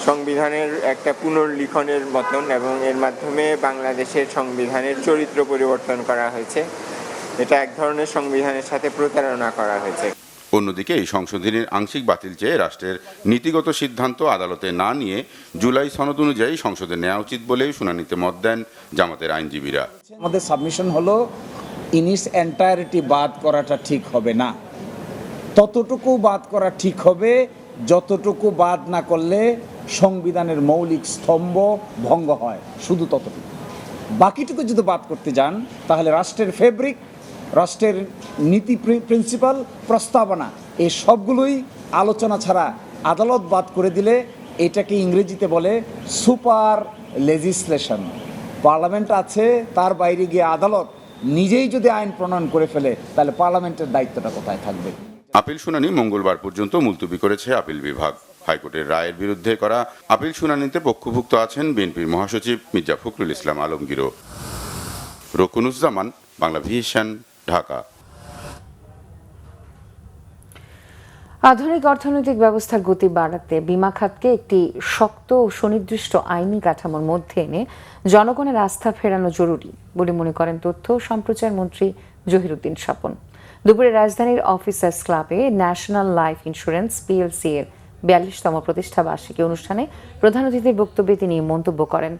সংবিধানের একটা পুনর্লিখনের মতন এবং এর মাধ্যমে বাংলাদেশের সংবিধানের চরিত্র পরিবর্তন করা হয়েছে। এটা এক ধরনের সংবিধানের সাথে প্রতারণা করা হয়েছে। অন্যদিকে এই সংশোধনীর আংশিক বাতিল চেয়ে রাষ্ট্রের নীতিগত সিদ্ধান্ত আদালতে না নিয়ে জুলাই সনদ অনুযায়ী সংসদে নেওয়া উচিত বলেই শুনানিতে মত দেন জামাতের আইনজীবীরা। আমাদের সাবমিশন হলো ইন ইটস এন্টায়ারিটি বাদ করাটা ঠিক হবে না, ততটুকু বাদ করা ঠিক হবে যতটুকু বাদ না করলে সংবিধানের মৌলিক স্তম্ভ ভঙ্গ হয়, শুধু ততটুকু। বাকিটুকু যদি বাদ করতে যান তাহলে রাষ্ট্রের ফেব্রিক, রাষ্ট্রের নীতি, প্রিন্সিপাল, প্রস্তাবনা এই সবগুলোই আলোচনা ছাড়া আদালত বাদ করে দিলে এটাকে ইংরেজিতে বলে সুপার লেজিসলেশন। পার্লামেন্ট আছে, তার বাইরে গিয়ে আদালত নিজেই যদি আইন প্রণয়ন করে ফেলে তাহলে পার্লামেন্টের দায়িত্বটা কোথায় থাকবে? আপিল শুনানি মঙ্গলবার পর্যন্ত মুলতবি করেছে আপিল বিভাগ। হাইকোর্টের রায়ের বিরুদ্ধে করা আপিল শুনানিতে পক্ষভুক্ত আছেন বিএনপির মহাসচিব মির্জা ফখরুল ইসলাম আলমগীরও। রকুনুজ্জামান, বাংলা ভিশন, ঢাকা। আধুনিক অর্থনৈতিক ব্যবস্থার গতি বাড়াতে বীমা খাতকে একটি শক্ত ও সুনির্দিষ্ট আইনি কাঠামোর মধ্যে এনে জনগণের আস্থা ফেরানো জরুরি বলে মনে করেন তথ্য ও সম্প্রচার মন্ত্রী জহিরুদ্দিন স্বপন। দুপুরে রাজধানীর অফিসার্স ক্লাবে ন্যাশনাল লাইফ ইন্স্যুরেন্স পিএলসি এর ৪২তম প্রতিষ্ঠা বার্ষিকী অনুষ্ঠানে প্রধান অতিথির বক্তব্যে তিনি মন্তব্য করেন।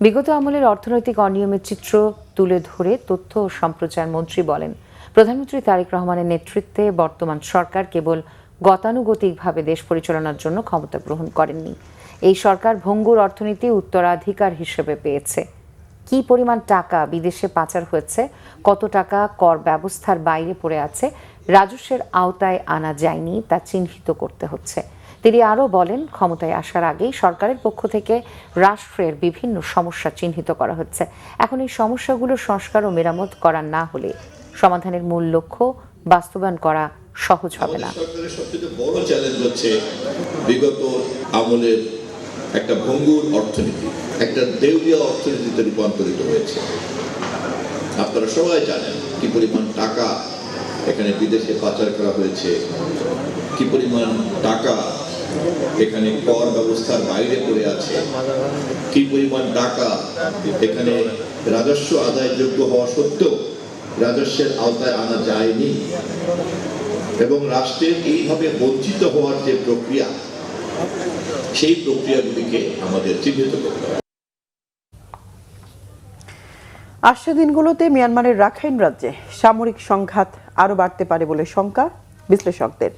বিগত আমলের অর্থনৈতিক অনিয়মের চিত্র তুলে ধরে তথ্য ও সম্প্রচার মন্ত্রী বলেন, প্রধানমন্ত্রী তারেক রহমানের নেতৃত্বে বর্তমান সরকার কেবল গতানুগতিকভাবে দেশ পরিচালনার জন্য ক্ষমতা গ্রহণ করেননি। এই সরকার ভঙ্গুর অর্থনীতি উত্তরাধিকার হিসেবে পেয়েছে। কি পরিমাণ টাকা বিদেশে পাচার হয়েছে, কত টাকা কর ব্যবস্থার বাইরে পড়ে আছে, রাজস্বের আওতায় আনা যায়নি তা চিহ্নিত করতে হচ্ছে। তিনি আরও বলেন, ক্ষমতায় আসার আগেই সরকারের পক্ষ থেকে রাষ্ট্রের বিভিন্ন সমস্যা চিহ্নিত করা হচ্ছে। এখন এই সমস্যাগুলো সংস্কার ও মেরামত করা না হলে সমাধানের মূল লক্ষ্য বাস্তবায়ন করা সহজ হবে না। সরকারের সবচেয়ে বড় চ্যালেঞ্জ হচ্ছে বিগত আমলের একটা ভঙ্গুর অর্থনীতি, একটা দেউলিয়া অর্থনীতিতে রূপান্তরিত হয়েছে। আপনারা সবাই জানেন কি পরিমাণ টাকা এখানে বিদেশে পাচার করা হয়েছে, কি পরিমাণ টাকা এখানে কর ব্যবস্থার বাইরে পড়ে আছে, কি পরিমাণ টাকা এখানে রাজস্ব আদায়যোগ্য হওয়া সত্ত্বেও রাজস্বের আওতায় আনা যায়নি এবং রাষ্ট্রের এইভাবে বঞ্চিত হওয়ার যে প্রক্রিয়া, সেই প্রক্রিয়াগুলিকে আমাদের চিহ্নিত করতে হবে। আসছে দিনগুলোতে মিয়ানমারের রাখাইন রাজ্যে সামরিক সংঘাত আরও বাড়তে পারে বলে শঙ্কা বিশ্লেষকদের।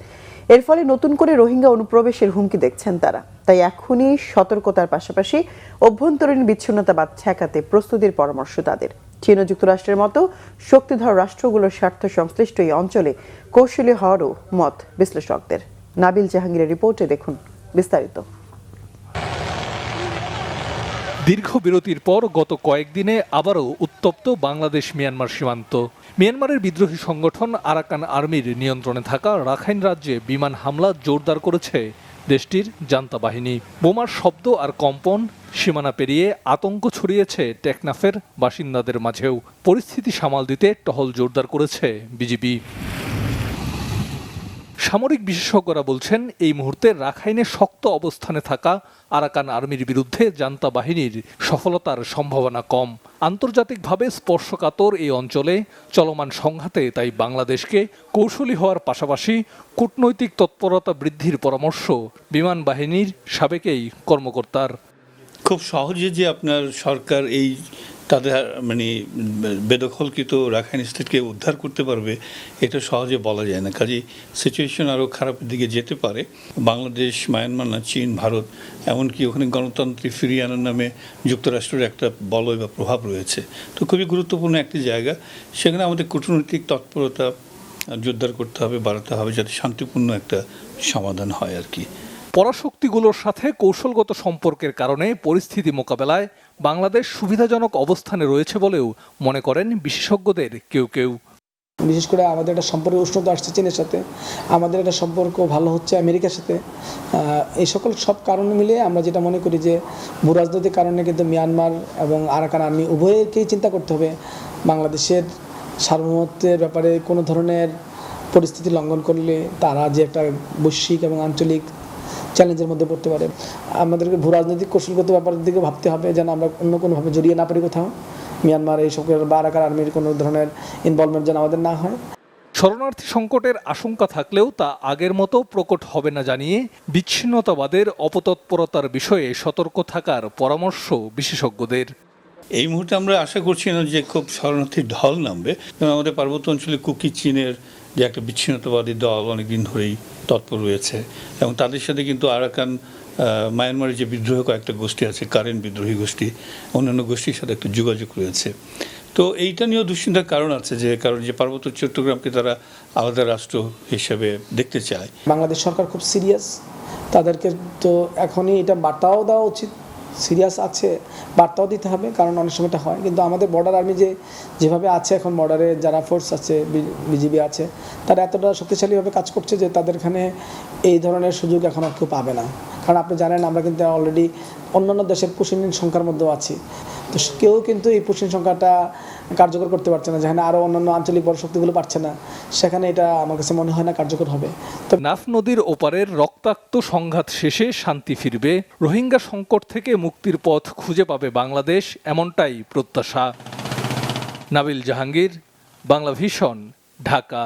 এর ফলে নতুন করে রোহিঙ্গা অনুপ্রবেশের হুমকি দেখছেন তারা। তাই এখনই সতর্কতার পাশাপাশি অভ্যন্তরীণ বিচ্ছিন্নতাবাদ ঠেকাতে প্রস্তুতির পরামর্শ তাদের। চীন ও যুক্তরাষ্ট্রের মতো শক্তিধর রাষ্ট্রগুলোর স্বার্থ সংশ্লিষ্ট এই অঞ্চলে কৌশলী হওয়ারও মত বিশ্লেষকদের। নাবিল জাহাঙ্গীরের রিপোর্টে দেখুন বিস্তারিত। দীর্ঘ বিরতির পর গত কয়েকদিনে আবারও উত্তপ্ত বাংলাদেশ মিয়ানমার সীমান্ত। মিয়ানমারের বিদ্রোহী সংগঠন আরাকান আর্মির নিয়ন্ত্রণে থাকা রাখাইন রাজ্যে বিমান হামলা জোরদার করেছে দেশটির জান্তা বাহিনী। বোমার শব্দ আর কম্পন সীমানা পেরিয়ে আতঙ্ক ছড়িয়েছে টেকনাফের বাসিন্দাদের মাঝেও। পরিস্থিতি সামাল দিতে টহল জোরদার করেছে বিজিবি। সামরিক বিশেষজ্ঞরা বলছেন এই মুহূর্তে রাখাইনে শক্ত অবস্থানে থাকা আরাকান আর্মির বিরুদ্ধে জান্তা বাহিনীর সফলতার সম্ভাবনা কম। আন্তর্জাতিকভাবে স্পর্শকাতর এই অঞ্চলে চলমান সংঘাতে তাই বাংলাদেশকে কৌশলী হওয়ার পাশাপাশি কূটনৈতিক তৎপরতা বৃদ্ধির পরামর্শ বিমান বাহিনীর সাবেক এই কর্মকর্তার। খুব সহজে যে আপনার সরকার এই তাদের বেদখলকৃত রাখাইন স্টেটকে উদ্ধার করতে পারবে এটা সহজে বলা যায় না। কাজেই সিচুয়েশন আরও খারাপের দিকে যেতে পারে। বাংলাদেশ, মায়ানমার না চীন, ভারত, এমনকি ওখানে গণতন্ত্রে ফিরিয়ে আনার নামে যুক্তরাষ্ট্রের একটা বলয় বা প্রভাব রয়েছে। তো খুবই গুরুত্বপূর্ণ একটি জায়গা। সেখানে আমাদের কূটনৈতিক তৎপরতা জোরদার করতে হবে, বাড়াতে হবে, যাতে শান্তিপূর্ণ একটা সমাধান হয় আর কি। পরাশক্তিগুলোর সাথে কৌশলগত সম্পর্কের কারণে পরিস্থিতি মোকাবেলায় বাংলাদেশ সুবিধাজনক অবস্থানে রয়েছে বলেও মনে করেন বিশেষজ্ঞদের কেউ কেউ। বিশেষ করে আমাদের একটা সম্পর্ক উষ্ণতা আসছে চীনের সাথে, আমাদের একটা সম্পর্ক ভালো হচ্ছে আমেরিকার সাথে। এই সকল সব কারণ মিলে আমরা যেটা মনে করি যে ভূরাজনৈতিক কারণে কিন্তু মিয়ানমার এবং আরাকান আর্মি উভয়কেই চিন্তা করতে হবে। বাংলাদেশের সার্বভৌমত্বের ব্যাপারে কোনো ধরনের পরিস্থিতি লঙ্ঘন করলে তারা যে একটা বৈশ্বিক এবং আঞ্চলিক চ্যালেঞ্জের মধ্যে পড়তে পারে। আমাদেরকে ভূরাজনৈতিক কৌশলগত ব্যাপারের দিকে ভাবতে হবে যেন আমরা অন্য কোনোভাবে জড়িয়ে না পারি কোথাও। মিয়ানমার এই সকল বা আরাকান আর্মির কোনো ধরনের ইনভলভমেন্ট যেন আমাদের না হয়। শরণার্থী সংকটের আশঙ্কা থাকলেও তা আগের মতো প্রকট হবে না জানিয়ে বিচ্ছিন্নতাবাদের অপতৎপরতার বিষয়ে সতর্ক থাকার পরামর্শ বিশেষজ্ঞদের। এই মুহূর্তে আমরা আশা করছি না যে খুব শরণার্থীর ঢল নামবে, কারণ আমাদের পার্বত্য অঞ্চলে কুকি চীনের যে একটা বিচ্ছিন্নতাবাদী দল অনেকদিন ধরেই তৎপর রয়েছে এবং তাদের সাথে কিন্তু আরাকান মায়ানমারের যে বিদ্রোহ কয়েকটা গোষ্ঠী আছে, কারেন্ট বিদ্রোহী গোষ্ঠী, অন্যান্য গোষ্ঠীর সাথে একটা যোগাযোগ রয়েছে। তো এইটা নিয়েও দুশ্চিন্তার কারণ আছে, যে কারণ যে পার্বত্য চট্টগ্রামকে তারা আলাদা রাষ্ট্র হিসেবে দেখতে চায়। বাংলাদেশ সরকার খুব সিরিয়াস, তাদেরকে তো এখনই এটা বার্তাও দেওয়া উচিত। সিরিয়াস আছে, বার্তাও দিতে হবে, কারণ অনেক সময়টা হয়। কিন্তু আমাদের বর্ডার আর্মি যেভাবে আছে এখন, বর্ডারে যারা ফোর্স আছে, বিজিবি আছে, তারা এতটা শক্তিশালীভাবে কাজ করছে যে তাদের এখানে এই ধরনের সুযোগ এখন আর কেউ পাবে না। কারণ আপনি জানেন আমরা কিন্তু অলরেডি অন্যান্য দেশের পুশিং সংখ্যার মধ্যেও আছি। তো কেউ কিন্তু এই পুশিং সংখ্যাটা কার্যকর করতে পারছে না, যেখানে আরও অন্যান্য আঞ্চলিক বড় শক্তিগুলো পারছে না, সেখানে এটা আমার কাছে মনে হয় না কার্যকর হবে। নাফ নদীর ওপারের রক্তাক্ত সংঘাত শেষে শান্তি ফিরবে, রোহিঙ্গা সংকট থেকে মুক্তির পথ খুঁজে পাবে বাংলাদেশ, এমনটাই প্রত্যাশা। নাবিল জাহাঙ্গীর, বাংলা ভিশন, ঢাকা।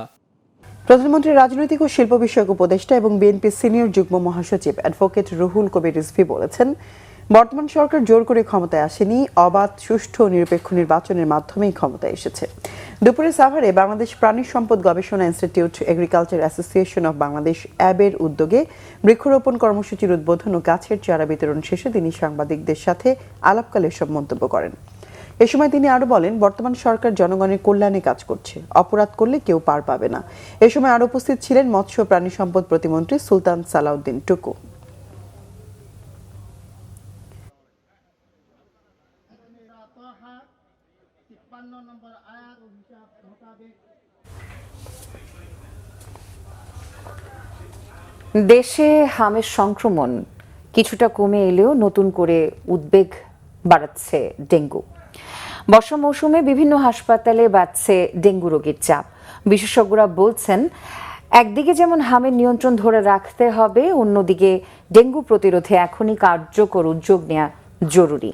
প্রধানমন্ত্রীর রাজনৈতিক ও শিল্প বিষয়ক উপদেষ্টা এবং বিএনপির সিনিয়র যুগ্ম মহাসচিব অ্যাডভোকেট রুহুল কবির রিজভী বলেছেন, বর্তমান সরকার জোর করে ক্ষমতায় আসেনি, অবাধ, সুষ্ঠু ও নিরপেক্ষ নির্বাচনের মাধ্যমেই ক্ষমতায় এসেছে। দুপুরে সাভারে বাংলাদেশ প্রাণী সম্পদ গবেষণা institute, agriculture association of Bangladesh অ্যাবের উদ্যোগে বৃক্ষরোপণ কর্মসূচির উদ্বোধন ও গাছের চারা বিতরণ শেষে তিনি সাংবাদিকদের সাথে আলাপকালে এসব মন্তব্য করেন। এ সময় তিনি আরো বলেন, বর্তমান সরকার জনগণের কল্যাণে কাজ করছে, অপরাধ করলে কেউ পার পাবে না। এ সময় আরো উপস্থিত ছিলেন মৎস্য প্রাণী সম্পদ প্রতিমন্ত্রী সুলতান সালাউদ্দিন টুকু। দেশে হামের সংক্রমণ কিছুটা কমে এলেও নতুন করে উদ্বেগ বাড়াচ্ছে ডেঙ্গু। বর্ষা মৌসুমে বিভিন্ন হাসপাতালে বাড়ছে ডেঙ্গু রোগীর চাপ। বিশেষজ্ঞরা বলছেন, একদিকে যেমন হামের নিয়ন্ত্রণ ধরে রাখতে হবে, অন্যদিকে ডেঙ্গু প্রতিরোধে এখনই কার্যকর উদ্যোগ নেওয়া জরুরি।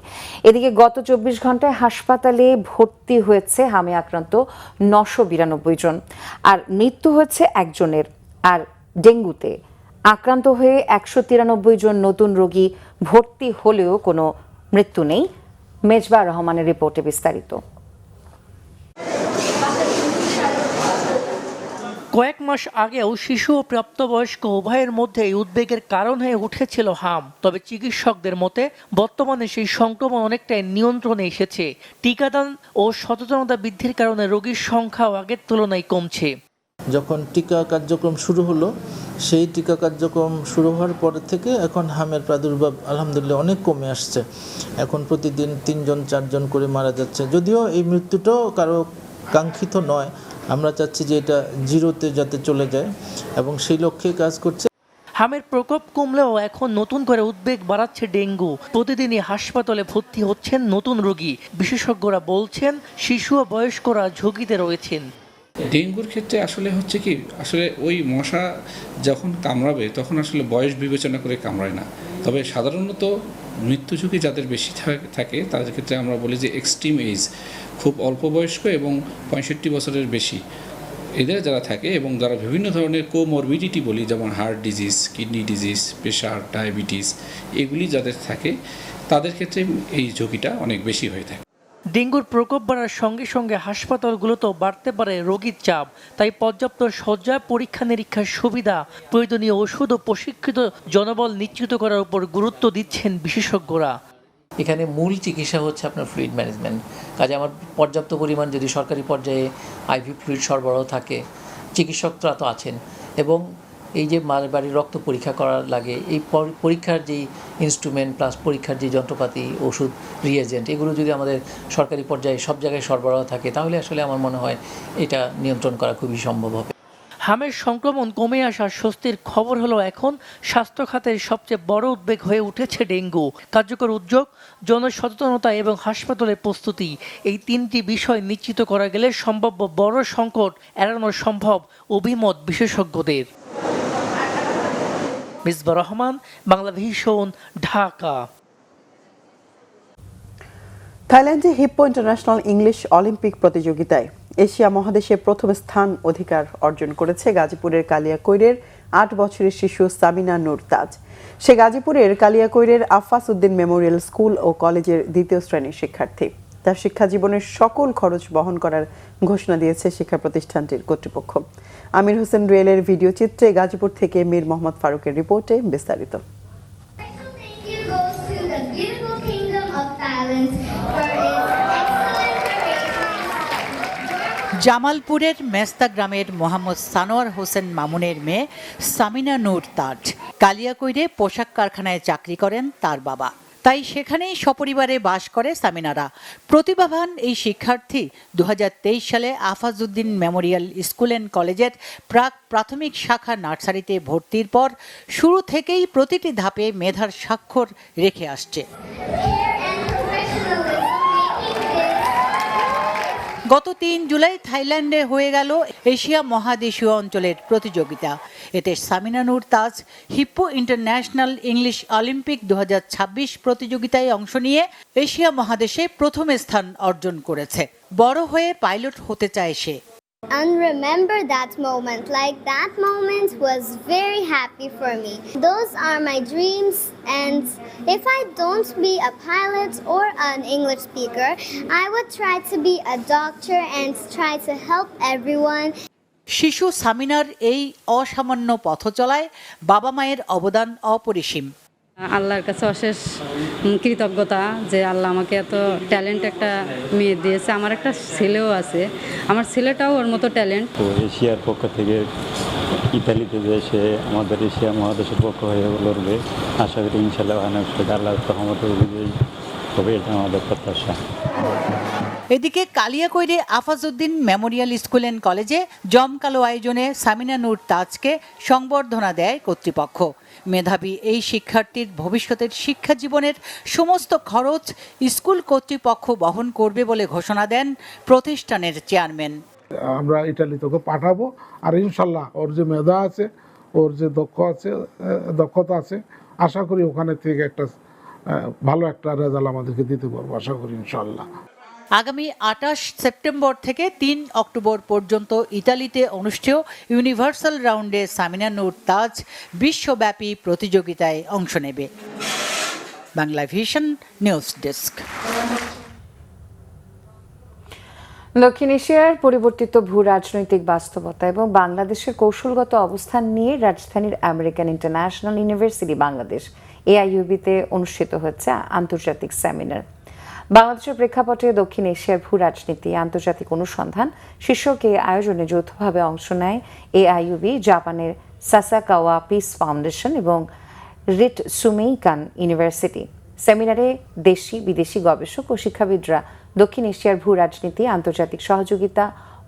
এদিকে গত 24 ঘন্টায় হাসপাতালে ভর্তি হয়েছে হামে আক্রান্ত 992 জন, আর মৃত্যু হয়েছে একজনের। আর ডেঙ্গুতে আক্রান্ত হয়ে 193 জন নতুন রোগী ভর্তি হলেও কোনো মৃত্যু নেই। মেজবা রহমানের রিপোর্টে বিস্তারিত। কয়েক মাস আগেও শিশু ও প্রাপ্তবয়স্ক উভয়ের মধ্যে উদ্বেগের কারণ হয়ে উঠেছিল হাম। তবে চিকিৎসকদের মতে বর্তমানে সেই সংক্রমণ অনেকটাই নিয়ন্ত্রণে এসেছে। টিকাদান ও সচেতনতা বৃদ্ধির কারণে রোগীর সংখ্যাও আগের তুলনায় কমছে। যখন টিকা কার্যক্রম শুরু হলো, সেই টিকা কার্যক্রম শুরু হওয়ার পর থেকে এখন হামের প্রাদুর্ভাব আলহামদুলিল্লাহ অনেক কমে আসছে। এখন প্রতিদিন 3 জন 4 জন করে মারা যাচ্ছে। যদিও এই মৃত্যুটাও কারো কাঙ্ক্ষিত নয়, আমরা চাচ্ছি যে এটা জিরোতে যাতে চলে যায় এবং সেই লক্ষ্যে কাজ করছে। হামের প্রকোপ কমলেও এখন নতুন করে উদ্বেগ বাড়াচ্ছে ডেঙ্গু। প্রতিদিনই হাসপাতালে ভর্তি হচ্ছেন নতুন রোগী। বিশেষজ্ঞরা বলছেন শিশু ও বয়স্করা ঝুঁকিতে রয়েছেন। ডেঙ্গুর ক্ষেত্রে আসলে হচ্ছে কি, আসলে ওই মশা যখন কামড়াবে তখন আসলে বয়স বিবেচনা করে কামড়ায় না। তবে সাধারণত মৃত্যু ঝুঁকি যাদের বেশি থাকে তাদের ক্ষেত্রে আমরা বলি যে এক্সট্রিম এজ, খুব অল্প বয়স্ক এবং 65 বছরের বেশি এদের যারা থাকে এবং যারা বিভিন্ন ধরনের কোমরবিডিটি বলি, যেমন heart disease, kidney disease, pressure, diabetes, এগুলি যাদের থাকে তাদের ক্ষেত্রে এই ঝুঁকিটা অনেক বেশি হয়ে থাকে। ডেঙ্গুর প্রকোপ বাড়ার সঙ্গে সঙ্গে হাসপাতালগুলোতেও বাড়তে পারে রোগীর চাপ। তাই পর্যাপ্ত শয্যা, পরীক্ষা নিরীক্ষার সুবিধা, প্রয়োজনীয় ওষুধ ও প্রশিক্ষিত জনবল নিশ্চিত করার উপর গুরুত্ব দিচ্ছেন বিশেষজ্ঞরা। এখানে মূল চিকিৎসা হচ্ছে আপনার ফ্লুইড ম্যানেজমেন্ট। কাজে আমার পর্যাপ্ত পরিমাণ যদি সরকারি পর্যায়ে আইভি ফ্লুইড সরবরাহ থাকে, চিকিৎসকরা তো আছেন, এবং এই যে বাড়ির রক্ত পরীক্ষা করার লাগে, এই পরীক্ষার যেই ইনস্ট্রুমেন্ট প্লাস পরীক্ষার যে যন্ত্রপাতি, ওষুধ, রিয়েজেন্ট, এগুলো যদি আমাদের সরকারি পর্যায়ে সব জায়গায় সরবরাহ থাকে, তাহলে আসলে আমার মনে হয় এটা নিয়ন্ত্রণ করা খুবই সম্ভব হবে। হামের সংক্রমণ কমে আসার স্বস্তির খবর হলো এখন স্বাস্থ্য খাতের সবচেয়ে বড় উদ্বেগ হয়ে উঠেছে ডেঙ্গু। কার্যকর উদ্যোগ, জনসচেতনতা এবং হাসপাতালের প্রস্তুতি, এই 3টি বিষয় নিশ্চিত করা গেলে সম্ভাব্য বড় সংকট এড়ানো সম্ভব, অভিমত বিশেষজ্ঞদের। মিসবা রহমান, বাংলাভিশন, ঢাকা। থাইল্যান্ডে হিপ্পো ইন্টারন্যাশনাল ইংলিশ অলিম্পিক প্রতিযোগিতায় এশিয়া মহাদেশে প্রথম স্থান অধিকার অর্জন করেছে গাজীপুরের কালিয়াকৈরের 8 বছরের শিশু সামিনা নূর তাজ। সে গাজীপুরের কালিয়াকৈরের আফাস উদ্দিন মেমোরিয়াল স্কুল ও কলেজের 2য় শ্রেণীর শিক্ষার্থী। তার শিক্ষা জীবনের সকল খরচ বহন করার ঘোষণা দিয়েছে শিক্ষা প্রতিষ্ঠানটির কর্তৃপক্ষ। আমির হোসেন রুয়েলের ভিডিও চিত্রে গাজীপুর থেকে মীর মোহাম্মদ ফারুকের রিপোর্টে বিস্তারিত। জামালপুরের মেস্তা গ্রামের মোহাম্মদ সানোয়ার হোসেন মামুনের মেয়ে সামিনা নূর তাজ কালিয়াকৈরে পোশাক কারখানায় চাকরি করেন তার বাবা। তাই সেখানেই সপরিবারে বাস করে সামিনারা। প্রতিভাবান এই শিক্ষার্থী 2023 সালে আফাজউদ্দিন মেমোরিয়াল স্কুল অ্যান্ড কলেজের প্রাথমিক শাখা নার্সারিতে ভর্তির পর শুরু থেকেই প্রতিটি ধাপে মেধার স্বাক্ষর রেখে আসছে। গত 3 জুলাই থাইল্যান্ডে হয়ে গেল এশিয়া মহাদেশীয় অঞ্চলের প্রতিযোগিতা। এতে সামিনা নূর তাজ হিপ্পো ইন্টারন্যাশনাল ইংলিশ অলিম্পিক 2026 প্রতিযোগিতায় অংশ নিয়ে এশিয়া মহাদেশে প্রথম স্থান অর্জন করেছে। বড় হয়ে পাইলট হতে চায় সে। And remember that moment, like that moment was very happy for me. Those are my dreams, and if I don't be a pilot or an English speaker, I would try to be a doctor and try to help everyone. শিশু সামিনার এই অসামান্য পথ চলায় বাবা মায়ের অবদান অপরিসীম। আল্লাহর কাছে অশেষ কৃতজ্ঞতা যে আল্লাহ আমাকে এত ট্যালেন্ট একটা মেয়ে দিয়েছে। আমার একটা ছেলেও আছে, আমার ছেলেটাও ওর মতো ট্যালেন্ট। তো এশিয়ার পক্ষ থেকে ইতালিতে যে সে আমাদের এশিয়া মহাদেশের পক্ষ হয়ে লড়বে, আশা করি ইনশাল্লাহ আল্লাহর রহমতে বিজয়ী হবে, এটা আমাদের প্রত্যাশা। এদিকে কালিয়াকৈরে আফাজউদ্দিন মেমোরিয়াল স্কুল অ্যান্ড কলেজে জমকালো আয়োজনে সামিনা নূর তাজকে সংবর্ধনা দেয় কর্তৃপক্ষ। মেধাবী এই শিক্ষার্থীর ভবিষ্যতের শিক্ষা জীবনের সমস্ত খরচ স্কুল কর্তৃপক্ষ বহন করবে বলে ঘোষণা দেন প্রতিষ্ঠানের চেয়ারম্যান। আমরা ইটালিতে পাঠাবো, আর ইনশাল্লাহ ওর যে মেধা আছে, ওর যে দক্ষতা আছে, আশা করি ওখানে থেকে একটা ভালো একটা রেজাল্ট আমাদেরকে দিতে পারবো, আশা করি ইনশাল্লাহ। আগামী 28 সেপ্টেম্বর থেকে 3 অক্টোবর পর্যন্ত ইতালিতে অনুষ্ঠেয় ইউনিভার্সাল রাউন্ডে সামিনা নূর তাজ বিশ্বব্যাপী প্রতিযোগিতায় অংশ নেবে। Bangla vision news desk. দক্ষিণ এশিয়ার পরিবর্তিত ভূ রাজনৈতিক বাস্তবতা এবং বাংলাদেশের কৌশলগত অবস্থান নিয়ে রাজধানীর আমেরিকান ইন্টারন্যাশনাল ইউনিভার্সিটি বাংলাদেশ AIUB-তে অনুষ্ঠিত হচ্ছে আন্তর্জাতিক সেমিনার। বাংলাদেশের প্রেক্ষাপটে দক্ষিণ এশিয়ার ভূ রাজনীতি আন্তর্জাতিক অনুসন্ধান শীর্ষক এই আয়োজনে যৌথভাবে অংশ নেয় AIUB, জাপানের সাসাকাওয়া পিস ফাউন্ডেশন এবং রিট সুমেইকান ইউনিভার্সিটি। সেমিনারে দেশি বিদেশি গবেষক ও শিক্ষাবিদরা দক্ষিণ এশিয়ার ভূ রাজনীতি, আন্তর্জাতিক সহযোগিতা,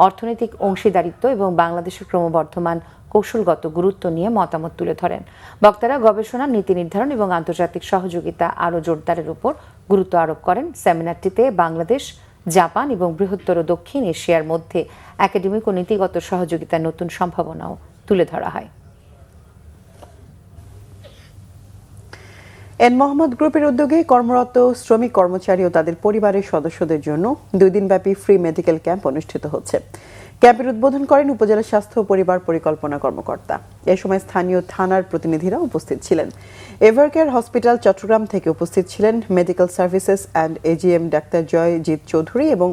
অর্থনৈতিক অংশীদারিত্ব এবং বাংলাদেশের ক্রমবর্ধমান কৌশলগত গুরুত্ব নিয়ে মতামত তুলে ধরেন। বক্তারা গবেষণা, নীতি নির্ধারণ এবং আন্তর্জাতিক সহযোগিতা আরও জোরদারের উপর গুরুত্ব আরোপ করেন। সেমিনারটিতে বাংলাদেশ, জাপান এবং বৃহত্তর দক্ষিণ এশিয়ার মধ্যে একাডেমিক ও নীতিগত সহযোগিতার নতুন সম্ভাবনাও তুলে ধরা হয়। এন মোহাম্মদ গ্রুপের উদ্যোগে কর্মরত শ্রমিক কর্মচারী ও তাদের পরিবারের সদস্যদের জন্য 2 দিনব্যাপী ফ্রি মেডিকেল ক্যাম্প অনুষ্ঠিত হচ্ছে। ক্যাম্পের উদ্বোধন করেন উপজেলা স্বাস্থ্য ও পরিবার পরিকল্পনা কর্মকর্তা। এ সময় স্থানীয় থানার প্রতিনিধিরা উপস্থিত ছিলেন। এভারকেয়ার হসপিটাল চট্টগ্রাম থেকে উপস্থিত ছিলেন medical services and AGM doctor Joyjit Chowdhury এবং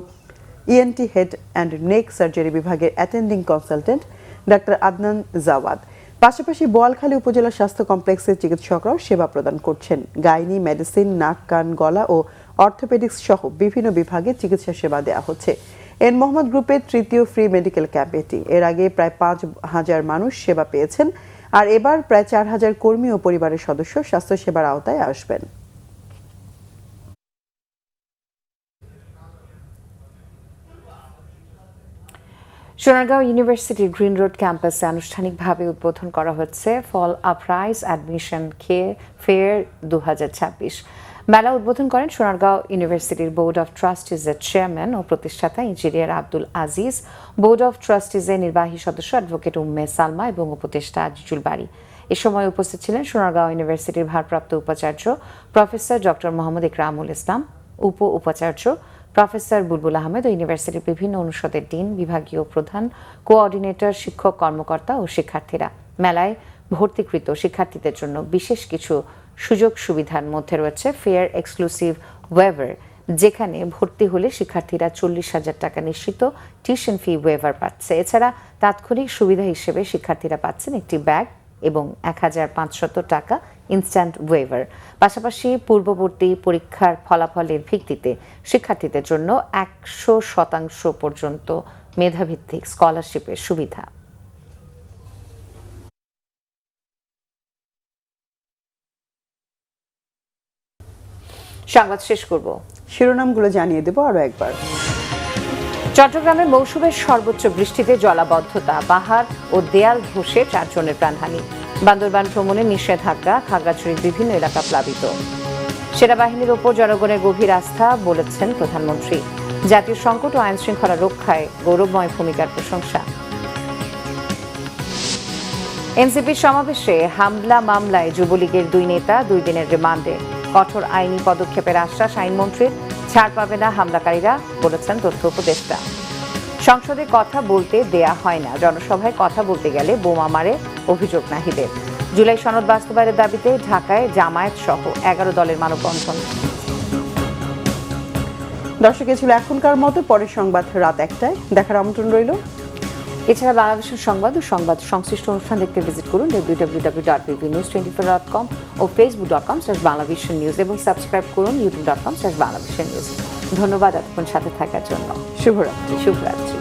ENT head and neck surgery বিভাগের attending consultant doctor Adnan Jawad. পাশাপাশি বোয়ালখালী উপজেলা স্বাস্থ্য কমপ্লেক্সের চিকিৎসকরাও সেবা প্রদান করছেন। গাইনি, মেডিসিন, নাক, কান, গলা ও অর্থোপেডিক্স সহ বিভিন্ন বিভাগে চিকিৎসা সেবা দেওয়া হচ্ছে। এন মোহাম্মদ গ্রুপের 3য় ফ্রি মেডিকেল ক্যাম্প এটি। এর আগে প্রায় 5,000 মানুষ সেবা পেয়েছেন, আর এবার প্রায় 4,000 কর্মী ও পরিবারের সদস্য স্বাস্থ্যসেবার আওতায় আসবেন। সোনারগাঁও ইউনিভার্সিটির গ্রিন রোড ক্যাম্পাসে আনুষ্ঠানিকভাবে উদ্বোধন করা হচ্ছে ফল আপরাইজ অ্যাডমিশন ফেয়ার 2026। মেলা উদ্বোধন করেন সোনারগাঁও ইউনিভার্সিটির বোর্ড অফ ট্রাস্টিজের চেয়ারম্যান ও প্রতিষ্ঠাতা engineer Abdul Aziz, board of ট্রাস্টিজের নির্বাহী সদস্য অ্যাডভোকেট উম্মে সালমা এবং উপদেষ্টা আজিজুল বারী। এ সময় উপস্থিত ছিলেন সোনারগাঁও ইউনিভার্সিটির ভারপ্রাপ্ত উপাচার্য প্রফেসর ডক্টর মোহাম্মদ ইকরামুল ইসলাম, উপাচার্য প্রফেসর বুলবুল আহমেদ ও ইউনিভার্সিটির বিভিন্ন অনুষদের ডিন, বিভাগীয় প্রধান, কোঅর্ডিনেটর, শিক্ষক কর্মকর্তা ও শিক্ষার্থীরা। মেলায় ভর্তিকৃত শিক্ষার্থীদের জন্য বিশেষ কিছু সুযোগ সুবিধার মধ্যে রয়েছে ফেয়ার এক্সক্লুসিভ ওয়েভার, যেখানে ভর্তি হলে শিক্ষার্থীরা 40,000 টাকা নিশ্চিত টিউশন ফি ওয়েভার পাচ্ছে। এছাড়া তাৎক্ষণিক সুবিধা হিসেবে শিক্ষার্থীরা পাচ্ছেন একটি ব্যাগ এবং 1,500 টাকা ইনস্ট্যান্ট ওয়েভার। পাশাপাশি পূর্ববর্তী পরীক্ষার ফলাফলের ভিত্তিতে শিক্ষার্থীদের জন্য 100% পর্যন্ত মেধাভিত্তিক স্কলারশিপের সুবিধা। সংবাদ শেষ করব, শিরোনামগুলো জানিয়ে দেব আরো একবার। চট্টগ্রামে মৌসুমের সর্বোচ্চ বৃষ্টিতে জলাবদ্ধতা, পাহাড় ও দেয়াল ধসে 4 জনের প্রাণহানি। বান্দরবান ভ্রমণে নিষেধাজ্ঞা, খাগড়াছড়ির বিভিন্ন এলাকা প্লাবিত। সেনাবাহিনীর ওপর জনগণের গভীর আস্থা বলেছেন প্রধানমন্ত্রী। জাতীয় সংকট ও আইন শৃঙ্খলা রক্ষায় গৌরবময় ভূমিকার প্রশংসা। এনসিপির সমাবেশে হামলা মামলায় যুবলীগের 2 নেতা 2 দিনের রিমান্ডে। কঠোর আইনি পদক্ষেপের আশ্বাস আইনমন্ত্রীর। ছাড় পাবে না হামলাকারীরা, বলেছেন তথ্য উপদেষ্টা। সংসদে কথা বলতে দেয়া হয় না, জনসভায় কথা বলতে গেলে বোমা মারে, অভিযোগ নাহিদের। জুলাই সনদ বাস্তবায়নের দাবিতে ঢাকায় জামায়াত সহ 11 দলের মানববন্ধন। দর্শক, ছিল এখনকার মতো। পরের সংবাদ রাত 1টায় দেখার আমন্ত্রণ রইল। এছাড়া বাংলাদেশের সংবাদ ও সংবাদ সংশ্লিষ্ট অনুষ্ঠান দেখতে ভিজিট করুন www.bbnews24.com ও facebook.com/banglavisionnews এবং সাবস্ক্রাইব করুন youtube.com/banglavisionnews। ধন্যবাদ এতক্ষণ সাথে থাকার জন্য। শুভরাত্রি। শুভরাত্রি।